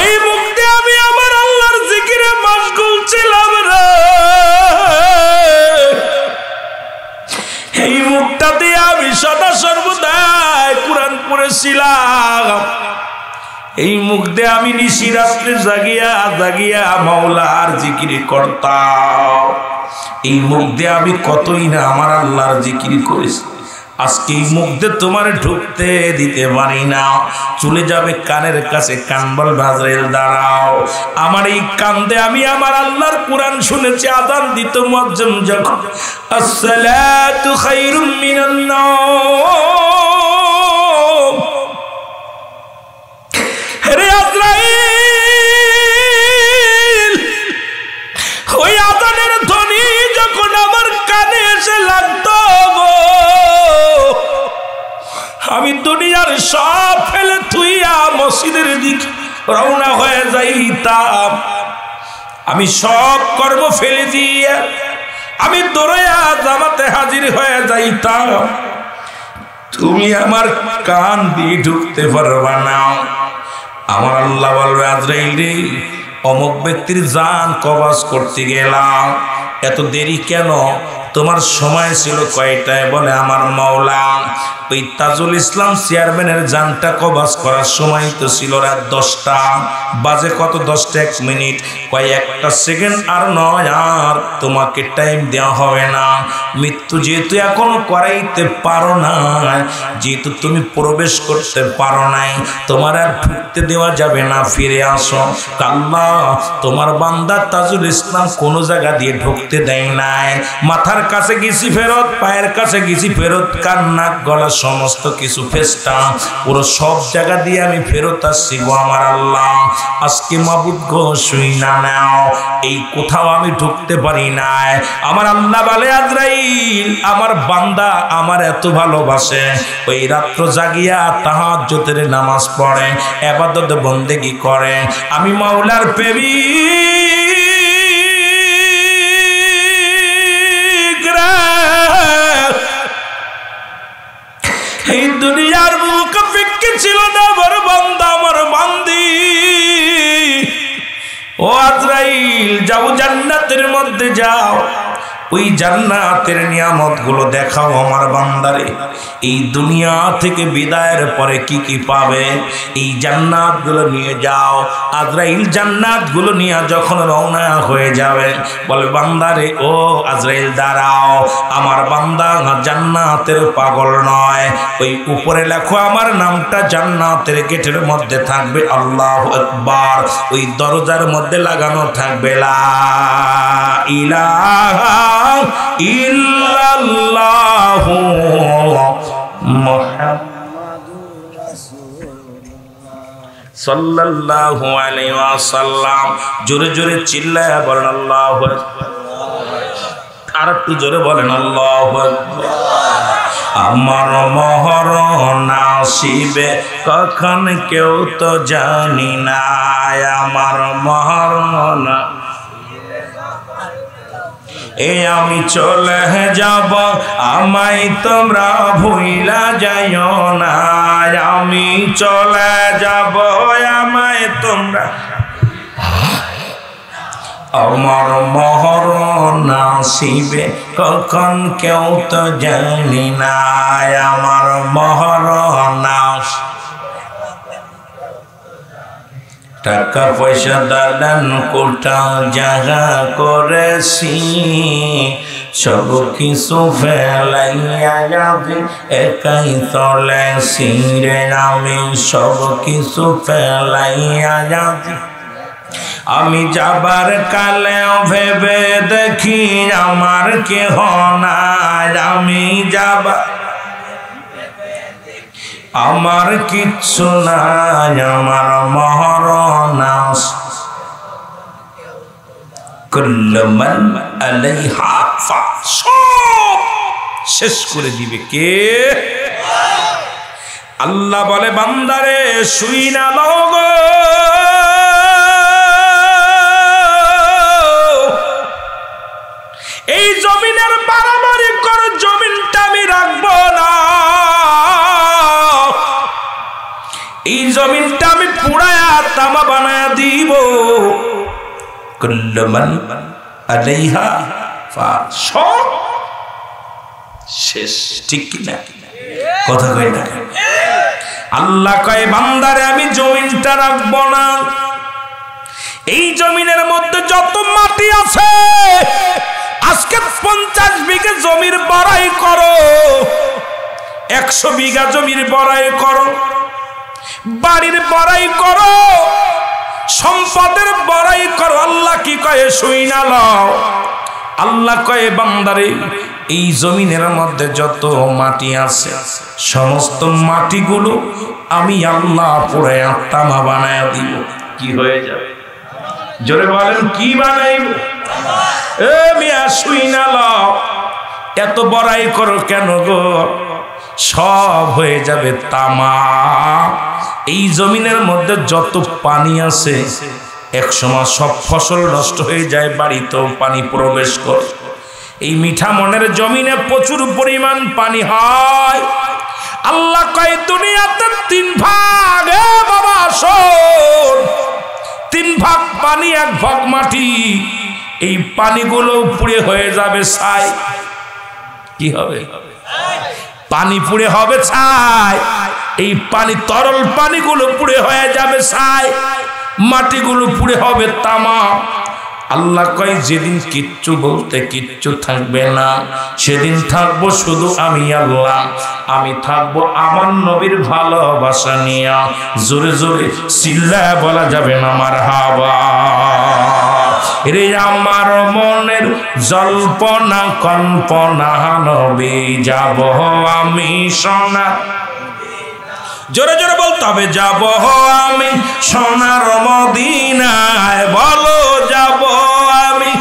A: এই মুখ দিয়ে আমি আমার আল্লাহর জিকিরে মশগুল ছিলাম রে এই মুখটা দিয়ে আমি সদা সর্বদা কুরআন পড়েছিলাম এই মুখ দিয়ে আমি নিশি রাত্রে জাগিয়া জাগিয়া মাওলার জিকির করতাম এই মুখ দিয়ে আমি কতই না আমার আল্লাহর জিকির করেছি আজকে এই মুখ দিয়ে তোমার ঢুকতে দিতে পারি না চলে যাবে কানের কাছে কান বলবে আজরাইল দাঁড়াও আমার এই কান দিয়ে আমি আমার আল্লাহর কুরআন শুনেছি আযান দিত মুয়াজ্জিন যখন আসসালাতু খায়রুম মিনান নাওম রে আজরাইল ওই আযানের ধ্বনি যখন আমার কানে এসে লাগতো আমি দুনিয়ার সব ফেলে থুইয়া মসজিদের দিকে রওনা হয়ে যাইতাম আমি সব কর্ম ফেলে দিয়ে আমি দৌড়াইয়া জামাতে হাজির হয়ে যাইতাম তুমি আমার কান দিয়ে ঢুকতে পারবা না আমার আল্লাহ বলবে আজরাইল রে অমুক ব্যক্তির জান কবজ করতে গেলাম এত দেরি কেন তোমার সময় ছিল কয়টায় বলে আমার মাওলা ওই তাজুল ইসলাম চেয়ারম্যানের জানটা কবজ করার সময় তো ছিল রাত 10টা বাজে কত 10টা 1 মিনিট কয়েকটা সেকেন্ড আর নয় আর তোমাকে টাইম দেওয়া হবে না মৃত্যু যেহেতু এখনো করাইতে পারো না যেহেতু তুমি প্রবেশ করতে পারো নাই তোমার আর ঢুকতে দেওয়া যাবে না ফিরে আসো আল্লাহ তোমার বান্দা তাজুল ইসলাম কোনো জায়গা দিয়ে ঢুকতে দেয় নাই মাথার কাছে গেছি ফেরত পায়ের কাছে গেছি ফেরত কান নাক গলা সমস্ত কিছু ফেস্টা পুরো সব জায়গা দিয়ে আমি ফেরত আসছি গো আমার আল্লাহ আজকে মাবুদ গো শুই না নাও এই কোথাও আমি ঢুকতে পারি নাই আমার আল্লাহ বলে আজরাইল আমার বান্দা আমার এত ভালোবাসে ওই রাত্র জাগিয়া তাহাজ্জুদের নামাজ পড়ে ইবাদত বন্দেগী করে আমি মাওলার প্রেমিক এই দুনিয়ার মুখ ফিক্কি ছিল না আমার বান্দা আমার বান্দি ও আজরাইল যাও জান্নাতের মধ্যে যাও ওই জান্নাতের নিয়ামতগুলো দেখাও আমার বান্দারে। এই দুনিয়া থেকে বিদায়ের পরে কি কি পাবে এই জান্নাতগুলো নিয়ে যাও। আজরাইল জান্নাতগুলো নিয়ে যখন রওনা হয়ে যাবে বলে বান্দারে ও আজরাইল দাঁড়াও, আমার বান্দা জান্নাতের পাগল নয়। ওই উপরে লেখো আমার নামটা জান্নাতের গেটের মধ্যে থাকবে আল্লাহু আকবার, ওই দরজার মধ্যে লাগানো থাকবে লা ইলাহা ইল্লাল্লাহু মুহাম্মাদুর রাসূলুল্লাহ সাল্লাল্লাহু আলাইহি ওয়াসাল্লাম। জোরে জোরে চিল্লায়া বলেন আল্লাহু আকবার। আর একটু জোরে বলেন আল্লাহু আকবার। আমার মোহর নাসিবে কখন কেউ তো জানি না, আমার মোহর না আমি চলে যাব, আমায় তোমরা ভুইলা যাইও না। আমি চলে যাব, আমায় তোমরা, আমার মোহর নাসিবে কখন কেউ তো জানি না, আমার মোহর নাস। টাকা পয়সা দালান কোটা জাগা করেছি, সব কিছু ফেলাইয়া যাবে একাই চলেছি রে আমি, সব কিছু ফেলাইয়া যাবে। আমি যাবার কালেও ভেবে দেখি আমার কেহ নাই, আমি যাবার আমার কিচ্ছু নাই, আমার মোহর নাস। কুল্লু মান আলাইহা ফান, সব শেষ করে দিবে কে? আল্লাহ বলে বান্দারে শুই না লগো, এই জমিনের বাড়াবাড়ি কর, জমিনটা আমি রাখবো না, এই জমিনটা আমি পুড়ায়া তামা বানায়া দিব। কুল্লু মান আলাইহা ফান, সব শেষ, ঠিক কি না? কথা কই না? আল্লাহ কয় বান্দারে আমি জমিনটা রাখবো না, এই জমিনের মধ্যে যত মাটি আছে আজকে 50 বিঘা জমির বড়াই করো, 100 বিঘা জমির বড়াই করো, বাড়ির বড়াই করো, সম্পদের বড়াই করো। আল্লাহ কি কয়ে শুই না লও। আল্লাহ কয়ে বান্দারে এই জমিনের মধ্যে যত মাটি আছে সমস্ত মাটিগুলো আমি আল্লাহ পুরে তামা বানায় দিব। কি হয়ে যাবে? জোরে বলেন কি বানাইব? এ মিয়া শুই না লও, এত বড়াই করো কেন গো? সব হয়ে যাবে তামা। এই জমিনের মধ্যে যত পানি আছে একসময় সব ফসল নষ্ট হয়ে যায়, বাড়িতেও পানি প্রবেশ করে। এই মিঠা মনের জমিনে প্রচুর পরিমাণ পানি হয়। আল্লাহ কয় দুনিয়াতে 3 ভাগ, এ বাবা শোন, 3 ভাগ পানি 1 ভাগ মাটি। এই পানিগুলো পুড়ে হয়ে যাবে ছাই। কি হবে? পানি পুড়ে হবে ছাই। এই পানি তরল পানিগুলো পুড়ে হয়ে যাবে ছাই, মাটিগুলো পুড়ে হবে তামা। আল্লাহ কয় যেদিন কিচ্ছু বলতে কিচ্ছু থাকবে না, সেদিন থাকবো শুধু আমি আল্লাহ। আমি থাকবো আমার নবীর ভালোবাসা নিয়ে। জোরে জোরে চিল্লায় বলা যাবে না মারহাবা। রে আমার মনের জল্পনা কল্পনা নবী যাব আমি সোনা। জোরে জোরে বলতে হবে যাব আমি সোনার মদিনায়, বলো যাব আমি।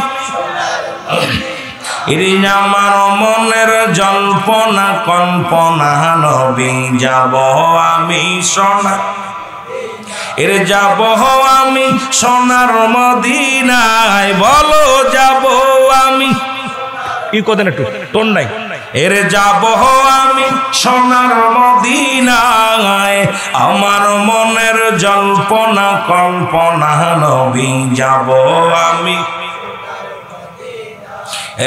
A: রে আমার মনের জল্পনা কল্পনা নবী যাব আমি সোনা। এর যাব আমি সোনার মদিনায়, বলো যাব আমি। ই কদেন একটু টোন নাই। এর যাব আমি সোনার মদিনায়, আমার মনের জল্পনা কল্পনা নবী যাব আমি।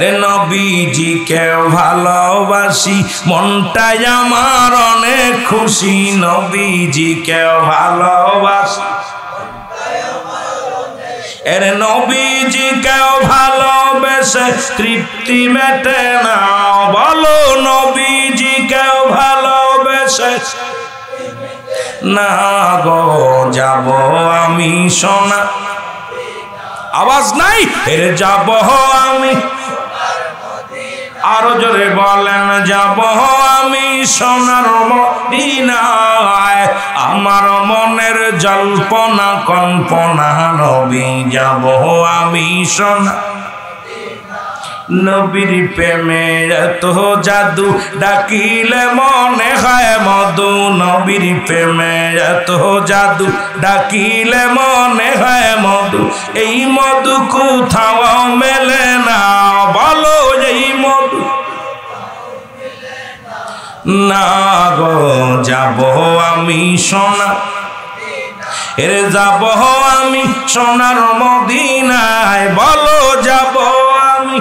A: রে নবীজিকে ভালোবাসি, মনটাই আমার অনেক খুশি। নবীজিকে ভালোবাসি, এর নবীজিকে ভালোবেসে তৃপ্তি মেটে না। বলো নবীজিকে ভালোবেসে না গো যাব আমি সোনা, আওয়াজ নাই, এর যাব আমি, আরো জোরে বলেন যাব আমি সোনার মদিনায়। আমার মনের জল্পনা কল্পনা নবী যাব আমি সোনা। নবীর প্রেমে এত জাদু, ডাকিলে মনে হয় মধু। নবীর প্রেমে এত জাদু, ডাকিলে মনে হয় মধু। এই মধু কোথাও মেলে না, বলো এই মধু না গো যাব আমি সোনা, এর যাব আমি সোনার মদিনায়। বলো যাব আমি,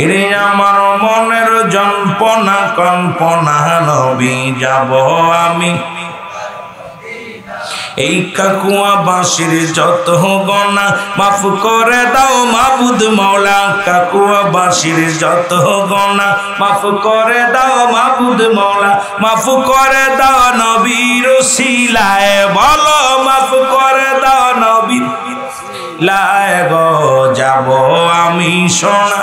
A: এরে আমার মনের জল্পনা কল্পনা নবী যাব আমি। এই কাকুয়া বাঁশির যত গনা মাফ করে দাও মাবুদ মৌলা। কাকুয়া বাঁশির যত গনা মাফ করে দাও মাবুদ মৌলা। মাফ করে দাও নবীর ওসিলায়, বলো মাফ করে দাও নবীর ওসিলায় গো যাব আমি সোনা।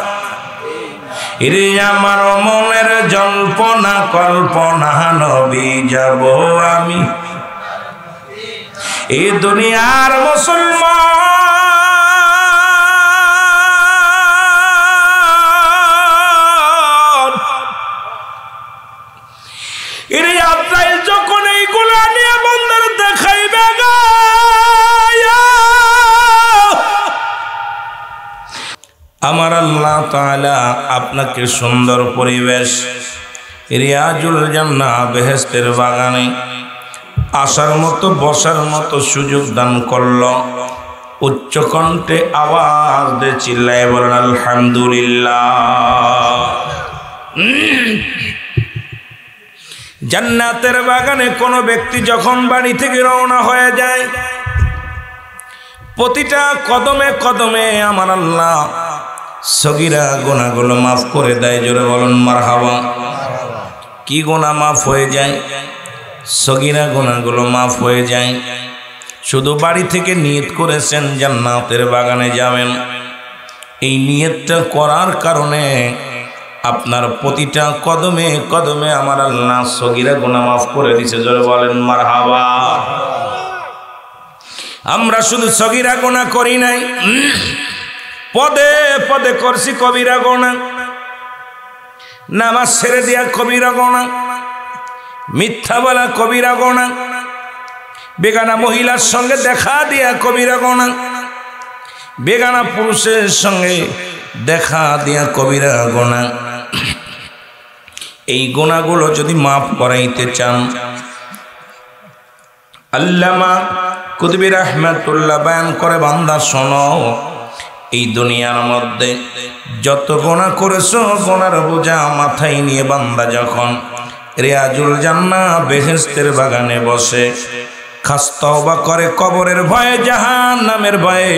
A: এরে আমার মনের জল্পনা কল্পনা নবী যাব আমি। এই দুনিয়ার মুসলমান, এরে আব্রাইল যখন এইগুলা নিয়ে বন্ধের দেখাইবে গা, আমার আল্লাহ তাআলা আপনাকে সুন্দর পরিবেশ রিয়াজুল জান্নাহ বেহেশতের বাগানে আসার মতো বসার মতো সুযোগ দান করল। উচ্চ কণ্ঠে আওয়াজ দিয়ে চিল্লায় বলেন আলহামদুলিল্লাহ। জান্নাতের বাগানে কোনো ব্যক্তি যখন বাড়ি থেকে রওনা হয়ে যায়, প্রতিটা কদমে কদমে আমার আল্লাহ সগীরা গুনাহগুলো মাফ করে দেয়। জোরে বলেন মারহাবা। কি গুনাহ মাফ হয়ে যায়? সগীরা গুনাহগুলো মাফ হয়ে যায়। শুধু বাড়ি থেকে নিয়ত করেছেন জান্নাতের বাগানে যাবেন, এই নিয়তটা করার কারণে আপনার প্রতিটা কদমে কদমে আমার আল্লাহ সগীরা গুনাহ মাফ করে দিয়েছে। জোরে বলেন মারহাবা। আমরা শুধু সগীরা গুনাহ করি নাই, পদে পদে করছি কবিরা গুনাহ। নামাজ ছেড়ে দিয়া কবিরা গুনাহ, মিথ্যা বলা কবিরা গুনাহ, বেগানা মহিলার সঙ্গে দেখা দিয়া কবিরা গুনাহ, বেগানা পুরুষের সঙ্গে দেখা দিয়া কবিরা গুনাহ। এই গুনাহগুলো যদি মাফ করাইতে চান, আল্লামা কুতুবী রাহমাতুল্লাহ বয়ান করে, বান্দা শোনো, এই দুনিয়ার মধ্যে যত গুনাহ করেছো গুনার বোঝা মাথায় নিয়ে বান্দা যখন রিয়াজুল জান্নাহ বেহেশতের বাগানে বসে খাস তওবা করে, কবরের ভয়ে জাহান্নামের ভয়ে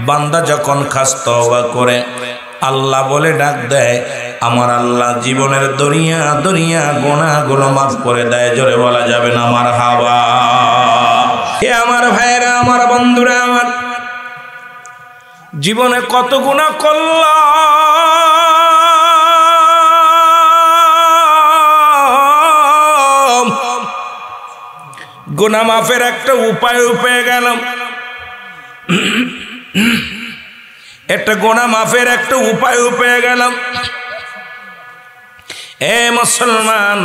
A: বান্দা যখন খাস তওবা করে, আল্লাহ বলে ডাক দেয়, আমার আল্লাহ জীবনের দরিয়া দরিয়া গুনাহগুলো মাফ করে দেয়। জোরে বলা যাবে না মারহাবা। হে আমার ভাইরা, আমার বন্ধুরা, আমার জীবনে কত গুনাহ করলাম, গুনাহ মাফের একটা উপায় পেয়ে গেলাম। একটা গুনাহ মাফের একটা উপায় পেয়ে গেলাম। এ মুসলমান,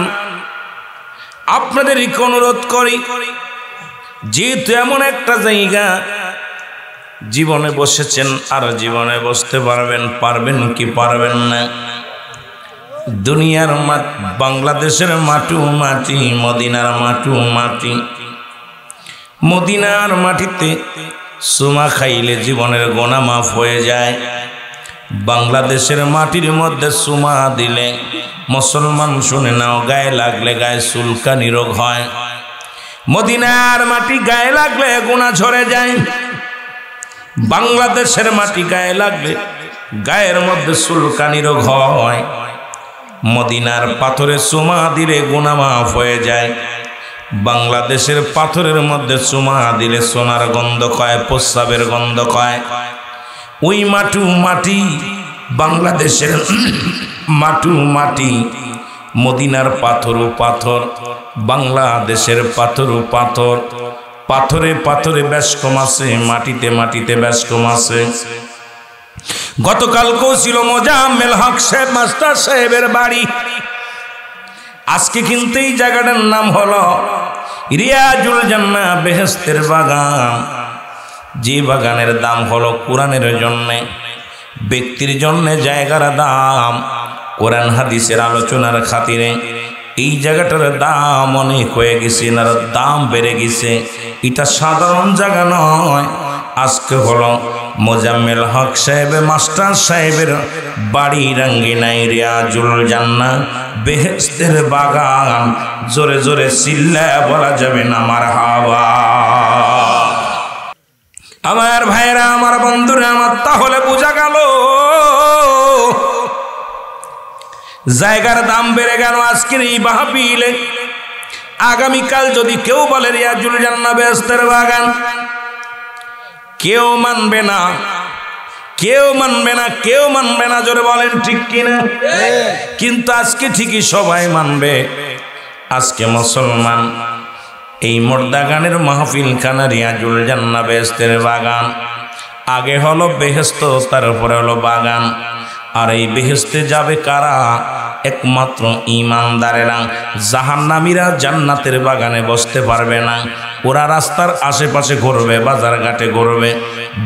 A: আপনাদেরকে অনুরোধ করি, যেহেতু এমন একটা জায়গা জীবনে বসেছেন আর জীবনে বসতে পারবেন কি পারবেন না? দুনিয়ার বাংলাদেশের মাটু মাটি, মদিনার মাটু মাটি। মদিনার মাটিতে সুমা খাইলে জীবনের গুনাহ মাফ হয়ে যায়। বাংলাদেশের মাটির মধ্যে চুমা দিলে মুসলমান শুনে নাও গায়ে লাগলে গায়ে চুলকানি রোগ হয়। মদিনার মাটি গায়ে লাগলে গুনাহ ঝরে যায়। বাংলাদেশের মাটি গায়ে লাগলে গায়ের মধ্যে চুলকানি রোগ হয়। মদিনার পাথরে চুমা দিলে গুনাহ মাফ হয়ে যায়। বাংলাদেশের পাথরের মধ্যে চুমা দিলে সোনার গন্ধ কয়, প্রস্রাবের গন্ধ কয়। ওই মাটি বাংলাদেশের মাটি, মদিনার পাথরও পাথর, বাংলাদেশের পাথরও পাথর। পাথরে পাথরে বেশকম আছে, মাটিতে মাটিতে বেশকম আছে। গতকালকেও ছিল মোজাম্মেল হক সাহেব মাস্টার সাহেবের বাড়ি। আজকে কিন্তু এই জায়গাটার নাম হলো রিয়াজুল জান্নাহ, বেহেশতের বাগান। যে বাগানের দাম হলো কোরআনের জন্যে, ব্যক্তির জন্যে জায়গার দাম, কোরআন হাদিসের আলোচনার খাতিরে এই জায়গাটার দাম অনেক হয়ে গেছে, এনার দাম বেড়ে গেছে। এটা সাধারণ জায়গা নয়। আজকে হলো মোজাম্মেল হক সাহেব মাস্টার সাহেবের বাড়ি রাঙ্গিনাই রিয়াজুল জান্নাহ, বেহেশতের বাগান। জোরে জোরে চিল্লায়া বলা যাবে না মারহাবা। আমার ভাইরা, আমার বন্ধুরা আমার, তাহলে বোঝা গেল জায়গার দাম বেড়ে গেল আজকের এই মাহফিলে। আগামীকাল যদি কেউ বলে রিয়াজুল জান্নাহ বেহেশতের বাগান, কেউ মানবে না, কেউ মানবে না, কেউ মানবে না। জোরে বলেন ঠিক কিনা? কিন্তু আজকে ঠিকই সবাই মানবে। আজকে মুসলমান এই মোর্দাগানের মাহফিল খানা রিয়াজুল জান্নাহ বেহেশতের বাগান। আগে হলো বেহেশত, তারপরে হলো বাগান। আর এই বেহেশতে যাবে কারা? একমাত্র ঈমানদারেরা। জাহান্নামীরা জান্নাতের বাগানে বসতে পারবে না। ওরা রাস্তার আশেপাশে ঘুরবে, বাজার ঘাটে ঘুরবে,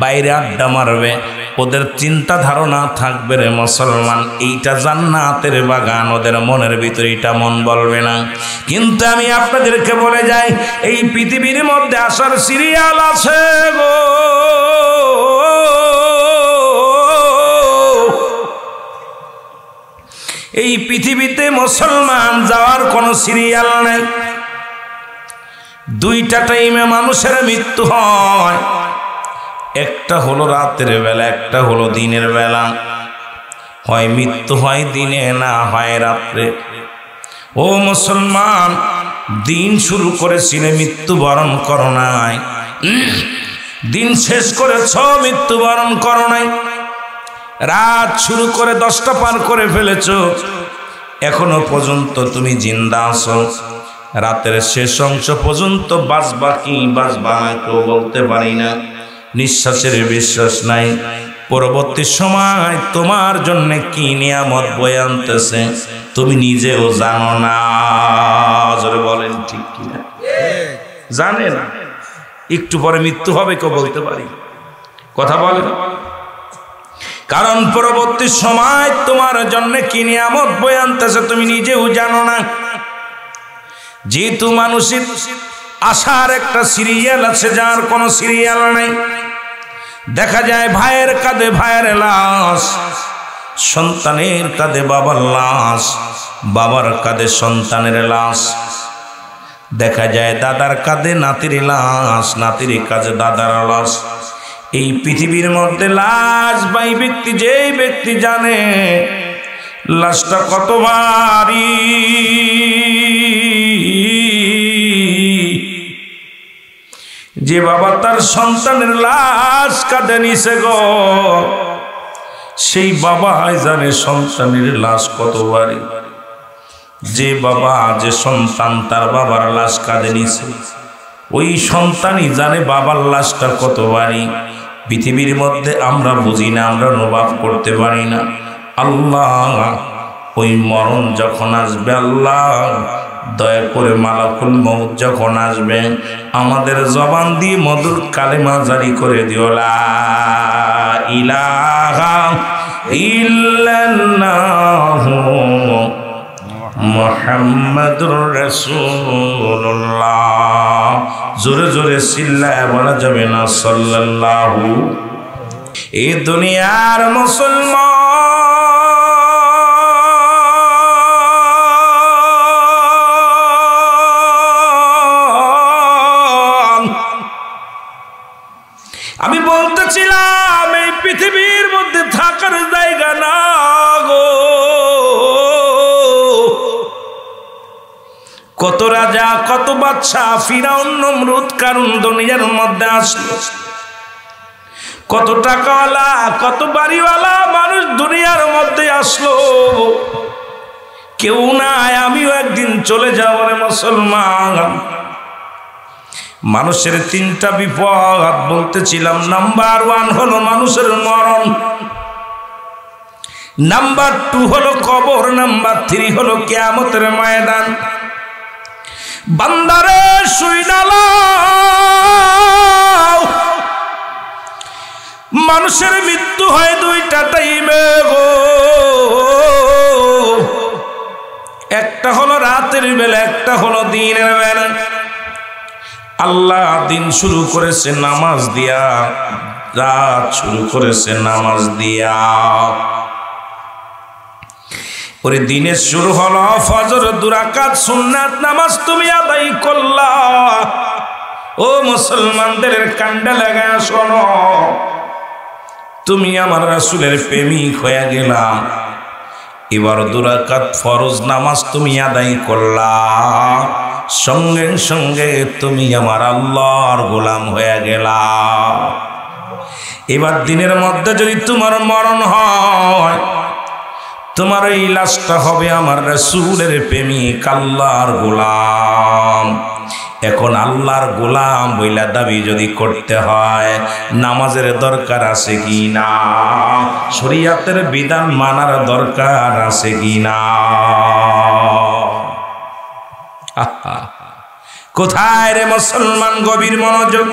A: বাইরে আড্ডা মারবে। ওদের চিন্তা ধারণা থাকবে রে মুসলমান এইটা জান্নাতের বাগান। ওদের মনের ভিতরে এটা মন বলবে না। কিন্তু আমি আপনাদেরকে বলে যাই, এই পৃথিবীর মধ্যে আসার সিরিয়াল আছে গো। এই পৃথিবীতে মুসলমান যাওয়ার কোনো সিরিয়াল নাই। দুইটা টাইমে মানুষের মৃত্যু হয়, একটা হলো রাতের বেলা, একটা হলো দিনের বেলা। হয় মৃত্যু হয় দিনে, না হয় রাত্রে। ও মুসলমান, দিন শুরু করেছিলে মৃত্যুবরণ করো নাই, দিন শেষ করেছ মৃত্যুবরণ করো নাই। রাত শুরু করে 10টা পার করে ফেলেছ, এখনো পর্যন্ত তুমি জিন্দা আছো। রাতের শেষ অংশ পর্যন্ত বাঁচবা কি বাঁচবা না কেউ বলতে পারি না। নিঃশ্বাসের বিশ্বাস নাই। পরবর্তী সময় তোমার জন্য কি নিয়ামত বয়ে আনতেছে তুমি নিজেও জানো না। জোরে বলেন ঠিক কিনা? জানে না। একটু পরে মৃত্যু হবে কেউ বলতে পারি? কথা বলে। কারণ পরবর্তী সময় তোমার জন্য কি নিয়ামত বয়ে আনতেছে তুমি নিজেও জানো না। যেহেতু মানুষের আশার একটা সিরিয়াল আছে, যার কোনো সিরিয়াল নাই। দেখা যায় ভাইয়ের কাঁধে ভাইয়ের লাশ, সন্তানের কাঁধে বাবার লাশ, বাবার কাঁধে সন্তানের লাশ। দেখা যায় দাদার কাঁধে নাতির লাশ, নাতির কাঁধে দাদার লাশ। এই পৃথিবীর মধ্যে লাশ ভাই ব্যক্তি, যেই ব্যক্তি জানে লাশটা কত ভারী, যে বাবা তার সন্তানের লাশ কাঁধে নিছে গো, সেই বাবাই জানে সন্তানের লাশ কত ভারী। যে বাবা, যে সন্তান তার বাবার লাশ কাঁধে নিছে, ওই সন্তানই জানে বাবার লাশটা কত ভারী। পৃথিবীর মধ্যে আমরা বুঝি না, আমরা অনুভব করতে পারি না। আল্লাহ ওই মরণ যখন আসবে, আল্লাহ দয়া করে মালাকুল মউত যখন আসবে, আমাদের জবান দিয়ে মধুর কালেমা জারি করে দিও, লা ইলাহা ইল্লাল্লাহু মুহাম্মাদুর রাসূলুল্লাহ। জোরে জোরে চিল্লায় বলা যাবে না সাল্লাল্লাহু এই দুনিয়ার মুসলমান আমি বলতেছিলাম এই পৃথিবীর মধ্যে থাকার জায়গা না গো। কত রাজা কত বাদশা ফিরাউন নমরুদ কারুন দুনিয়ার মধ্যে আসলো, কত টাকাওয়ালা কত বাড়িওয়ালা মানুষ দুনিয়ার মধ্যে আসলো, কেউ নাই আমিও একদিন চলে যাব রে মুসলমান। মানুষের তিনটা বিপদ বলতেছিলাম, নাম্বার 1 হলো মানুষের মরণ, নাম্বার 2 হলো কবর, নাম্বার 3 হলো কিয়ামতের ময়দান। বান্দারে শুইনালাও, মানুষের মৃত্যু হয় 2টা টাইমে গো। একটা হলো রাতের বেলা, একটা হলো দিনের বেলা। আল্লাহ দিন শুরু করেছে নামাজ দিয়া, রাত শুরু করেছে নামাজ দিয়া। ওরে দিনের শুরু হলো ফজর 2 রাকাত সুন্নাত নামাজ তুমি আদায় করলা। ও মুসলমানদের কান্ডা লাগা শোনো, তুমি আমার রাসূলের প্রেমিক হয়ে গেলা। এবার 2 রাকাত ফরজ নামাজ তুমি আদায় করলা, সঙ্গে সঙ্গে তুমি আমার আল্লাহর গোলাম হয়ে গেলা। এবার দিনের মধ্যে যদি তোমার মরণ হয়, তোমার এই লাশটা হবে আমার রাসূলের প্রেমিক আল্লাহর গোলাম। এখন আল্লাহর গোলাম বইলা দাবি যদি করতে হয়, নামাজের দরকার আছে কি না? শরীয়তের বিধান মানার দরকার আছে কি না? কোথায় রে মুসলমান গভীর মনোযোগ।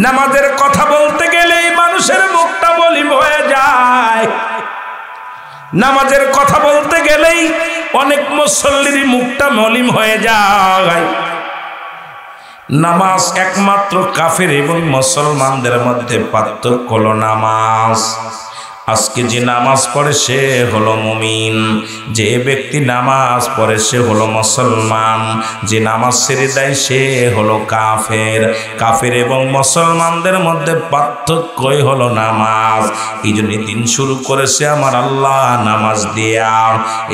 A: নামাজের কথা বলতে গেলেই মানুষের মুখটা মলিন হয়ে যায়। নামাজের কথা বলতে গেলেই অনেক মুসল্লির মুখটা মলিন হয়ে যায়। নামাজ একমাত্র কাফের এবং মুসলমানদের মধ্যে পার্থক্য হলো নামাজ। আজকে যে নামাজ পড়ে সে হলো মুমিন, যে ব্যক্তি নামাজ পড়ে সে হলো মুসলমান, যে নামাজ ছেড়ে দেয় সে হলো কাফের। কাফের এবং মুসলমানদের মধ্যে পার্থক্যই হলো নামাজ। এই জন্য দিন শুরু করেছে আমার আল্লাহ নামাজ দিয়া।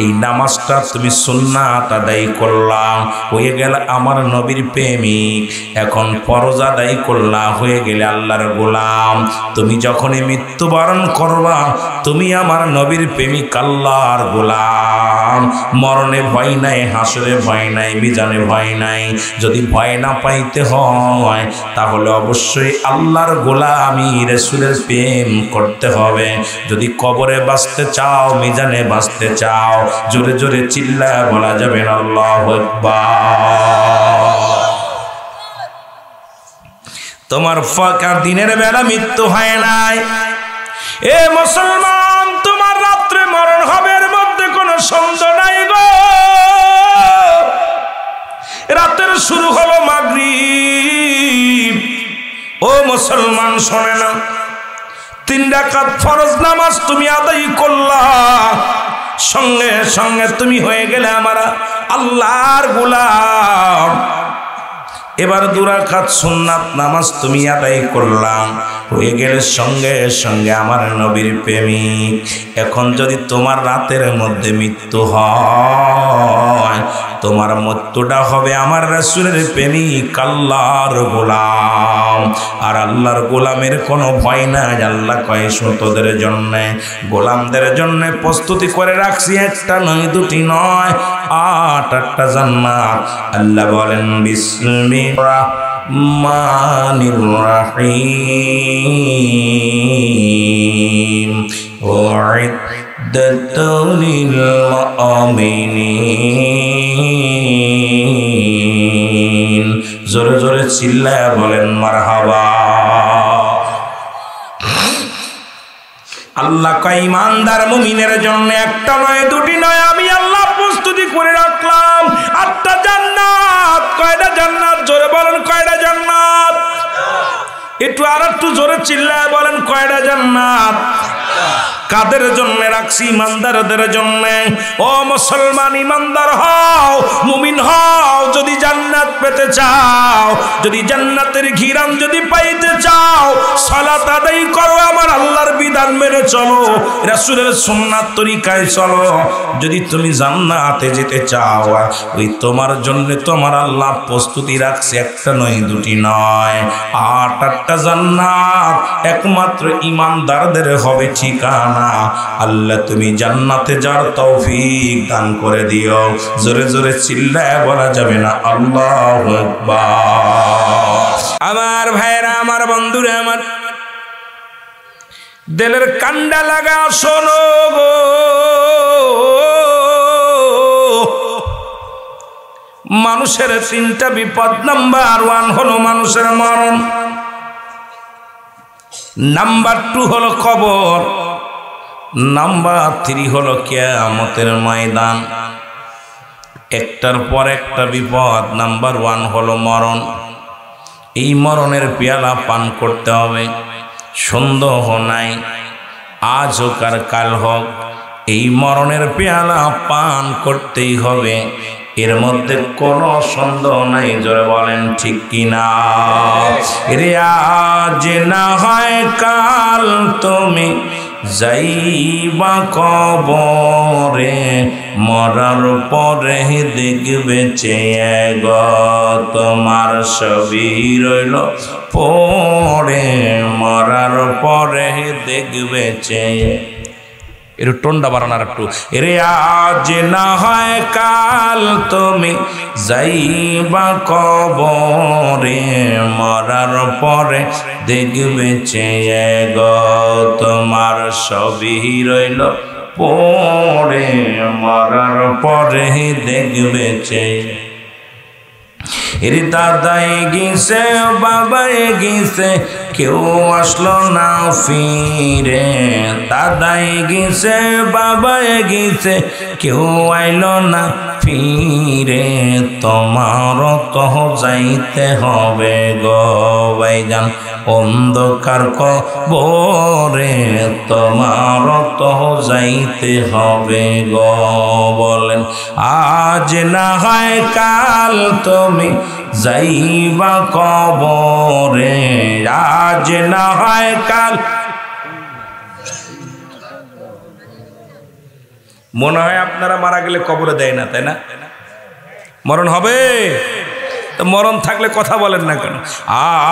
A: এই নামাজটা তুমি সুন্নাত আদায় করলাম, হয়ে গেল আমার নবীর প্রেমিক। এখন ফরজ আদায় করলা, হয়ে গেলে আল্লাহর গোলাম। তুমি যখনই মৃত্যুবরণ করবা, তুমি আমার নবীর প্রেমিক আল্লাহর গোলাম। মরণে ভয় নাই, হাসরে ভয় নাই, মিজানে ভয় নাই। যদি ভয় না পাইতে হয় তাহলে অবশ্যই আল্লাহর গোলামি রাসূলের প্রেম করতে হবে। যদি কবরে বাঁচতে চাও, মিজানে বাঁচতে চাও, জোরে জোরে চিল্লায় বলা যাবে না আল্লাহু আকবার। তোমার ফাঁকা দিনের বেলা মৃত্যু হয় নাই। এ মুসলমান, তোমার রাত্রে মরণ হবে, এর মধ্যে কোনো সন্দেহ নাই গো। রাতের শুরু হলো মাগরিব। ও মুসলমান শোনে না, 3 রাকাত ফরজ নামাজ তুমি আদায় করলা, সঙ্গে সঙ্গে তুমি হয়ে গেলে আমার আল্লাহর গোলাম। এবার 2 রাকাত সুন্নাত নামাজ তুমি আদায় করলাম, হয়ে গেলে সঙ্গে সঙ্গে আমার নবীর প্রেমিক। এখন যদি তোমার রাতের মধ্যে মৃত্যু হয়, তোমার মৃত্যুটা হবে আমার রাসূলের প্রেমিক আল্লাহর গোলাম। আর আল্লাহর গোলামের কোনো ভয় নাই। আল্লাহ কয় তোদের জন্য, গোলামদের জন্য প্রস্তুতি করে রাখছি, 1টা নয় 2টি নয় 8টা জান্নাত। আল্লাহ বলেন বিসমিল্লাহির রহমানির রহিম উইদ্দাতুল লিল মুমিনিন। জোরে জোরে চিল্লায়া বলেন মারহাবা। আল্লাহ কয় ইমানদার মুমিনের জন্য 1টা নয় 2টি নয় আমি আল্লাহ প্রস্তুতি করে রাখলাম 8টা জান্নাত। কয়টা জান্নাত? জোরে বলেন কয়টা জান্নাত? একটু আর একটু জোরে চিল্লায় বলেন কয়টা জান্নাত? কাদের জন্য রাখছি? ইমানদারদের জন্য। ও মুসলমান, ইমানদার হও, মুমিন হও। যদি জান্নাত পেতে চাও, যদি জান্নাতের ঘিরান যদি পাইতে চাও, সালাত আদায় করো, আমার আল্লাহর বিধান মেনে চলো, রাসূলের সুন্নাত তরিকায় চলো। যদি তুমি জান্নাতে যেতে চাও, ওই তোমার জন্য তোমার আল্লাহ প্রস্তুতি রাখছে, একটা নয়, দুটি নয়, 8টা জান্নাত একমাত্র ইমানদারদের হবে ঠিকানা। আল্লাহ তুমি জান্নাতে যাওয়ার তৌফিক দান করে দিও। জোরে জোরে চিল্লায় বলা যাবে না আল্লাহু আকবার? আমার ভাইরা, আমার বন্ধুরা, আমার দিলের কান্ডা লাগা শোনো গো, মানুষের 3টা বিপদ। নাম্বার 1 হলো মানুষের মরণ, নাম্বার 2 হলো কবর, নাম্বার 3 হলো কিয়ামতের ময়দান। একটার পর একটা বিপদ। নাম্বার 1 হলো মরণ। এই মরণের পেয়ালা পান করতে হবে, সন্দেহ নাই, আজ হোক আর কাল হোক, এই মরণের পেয়ালা পান করতেই হবে, এর মধ্যে কোনো সন্দেহ নাই। জোরে বলেন ঠিক কিনা? রে আজ না হয় কাল তুমি যাইবা কবরে, মরার পরে দেখবে চেয়ে গো তোমার ছবি রইল পড়ে, মরার পরে দেখবে চেয়ে। একটু টোনটা বাড়ানোর একটু। রে আজ না হয় কাল তুমি যাইবা কবরে, মরার পরে দেখবে চেয়ে গো তোমার ছবি রইল পড়ে, মরার পরে দেখবে চেয়ে। এর দাদাই গেছে, বাবাই গেছে, কেউ আসলো না ফিরে। দাদাই গেছে, বাবাই গেছে, কেউ আইলো না ফিরে। তোমার তো যাইতে হবে গো ভাইজান অন্ধকার কবরে, তোমার তো যাইতে হবে গো। বলেন আজ না হয় কাল তুমি যাইবা কবরে, আজ না হয় কাল। মনে হয় আপনারা মারা গেলে কবরে দেয় না, তাই না? মরণ হবে তো, মরণ থাকলে কথা বলেন না কেন?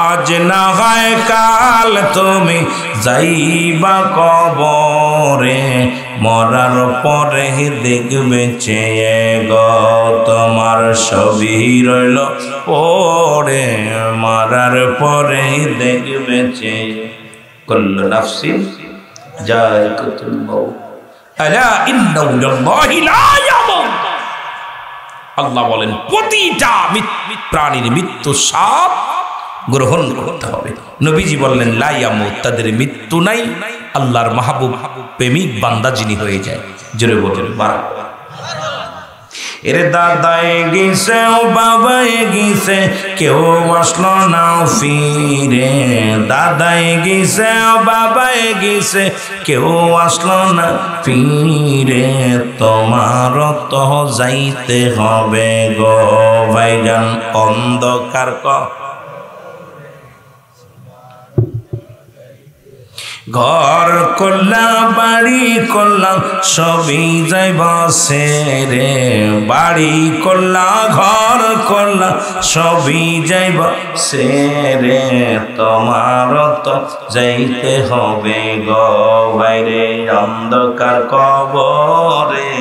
A: আজ না হয় কাল তুমি যাইবা কবরে, মরার পরে দেখবে চেয়ে গো তোমার ছবি রইল পড়ে, মরার পরে দেখবে চেয়ে। কুল্লু নাফসিন যায়িকাতুল মাউত, আলা ইন্নাহু লিল্লাহি লা ইয়ামুত। আল্লাহ বলেন প্রতিটা প্রাণীর মৃত্যু স্বাদ গ্রহণ করতে হবে। নবীজি বললেন লা ইয়ামুত, তাদের মৃত্যু নাই। আল্লাহর মাহবুব প্রেমিক বান্দা যিনি হয়ে যায়, জোরে বলেন বারাকাল্লাহ। এরে দাদায় গেছে, ও বাবায় গেছে, কেউ আসলো না ফিরে। দাদায় গেছে, ও বাবায় গেছে, কেউ আসলো না ফিরে। তোমার তো যাইতে হবে গো ভাইজান অন্ধকার ঘর করলাম, বাড়ি করলাম, সবই যাইব সেরে। বাড়ি করলাম, ঘর করলাম, সবই যাইব সেরে। তোমার তো যাইতে হবে গো বাইরে অন্ধকার কবরে।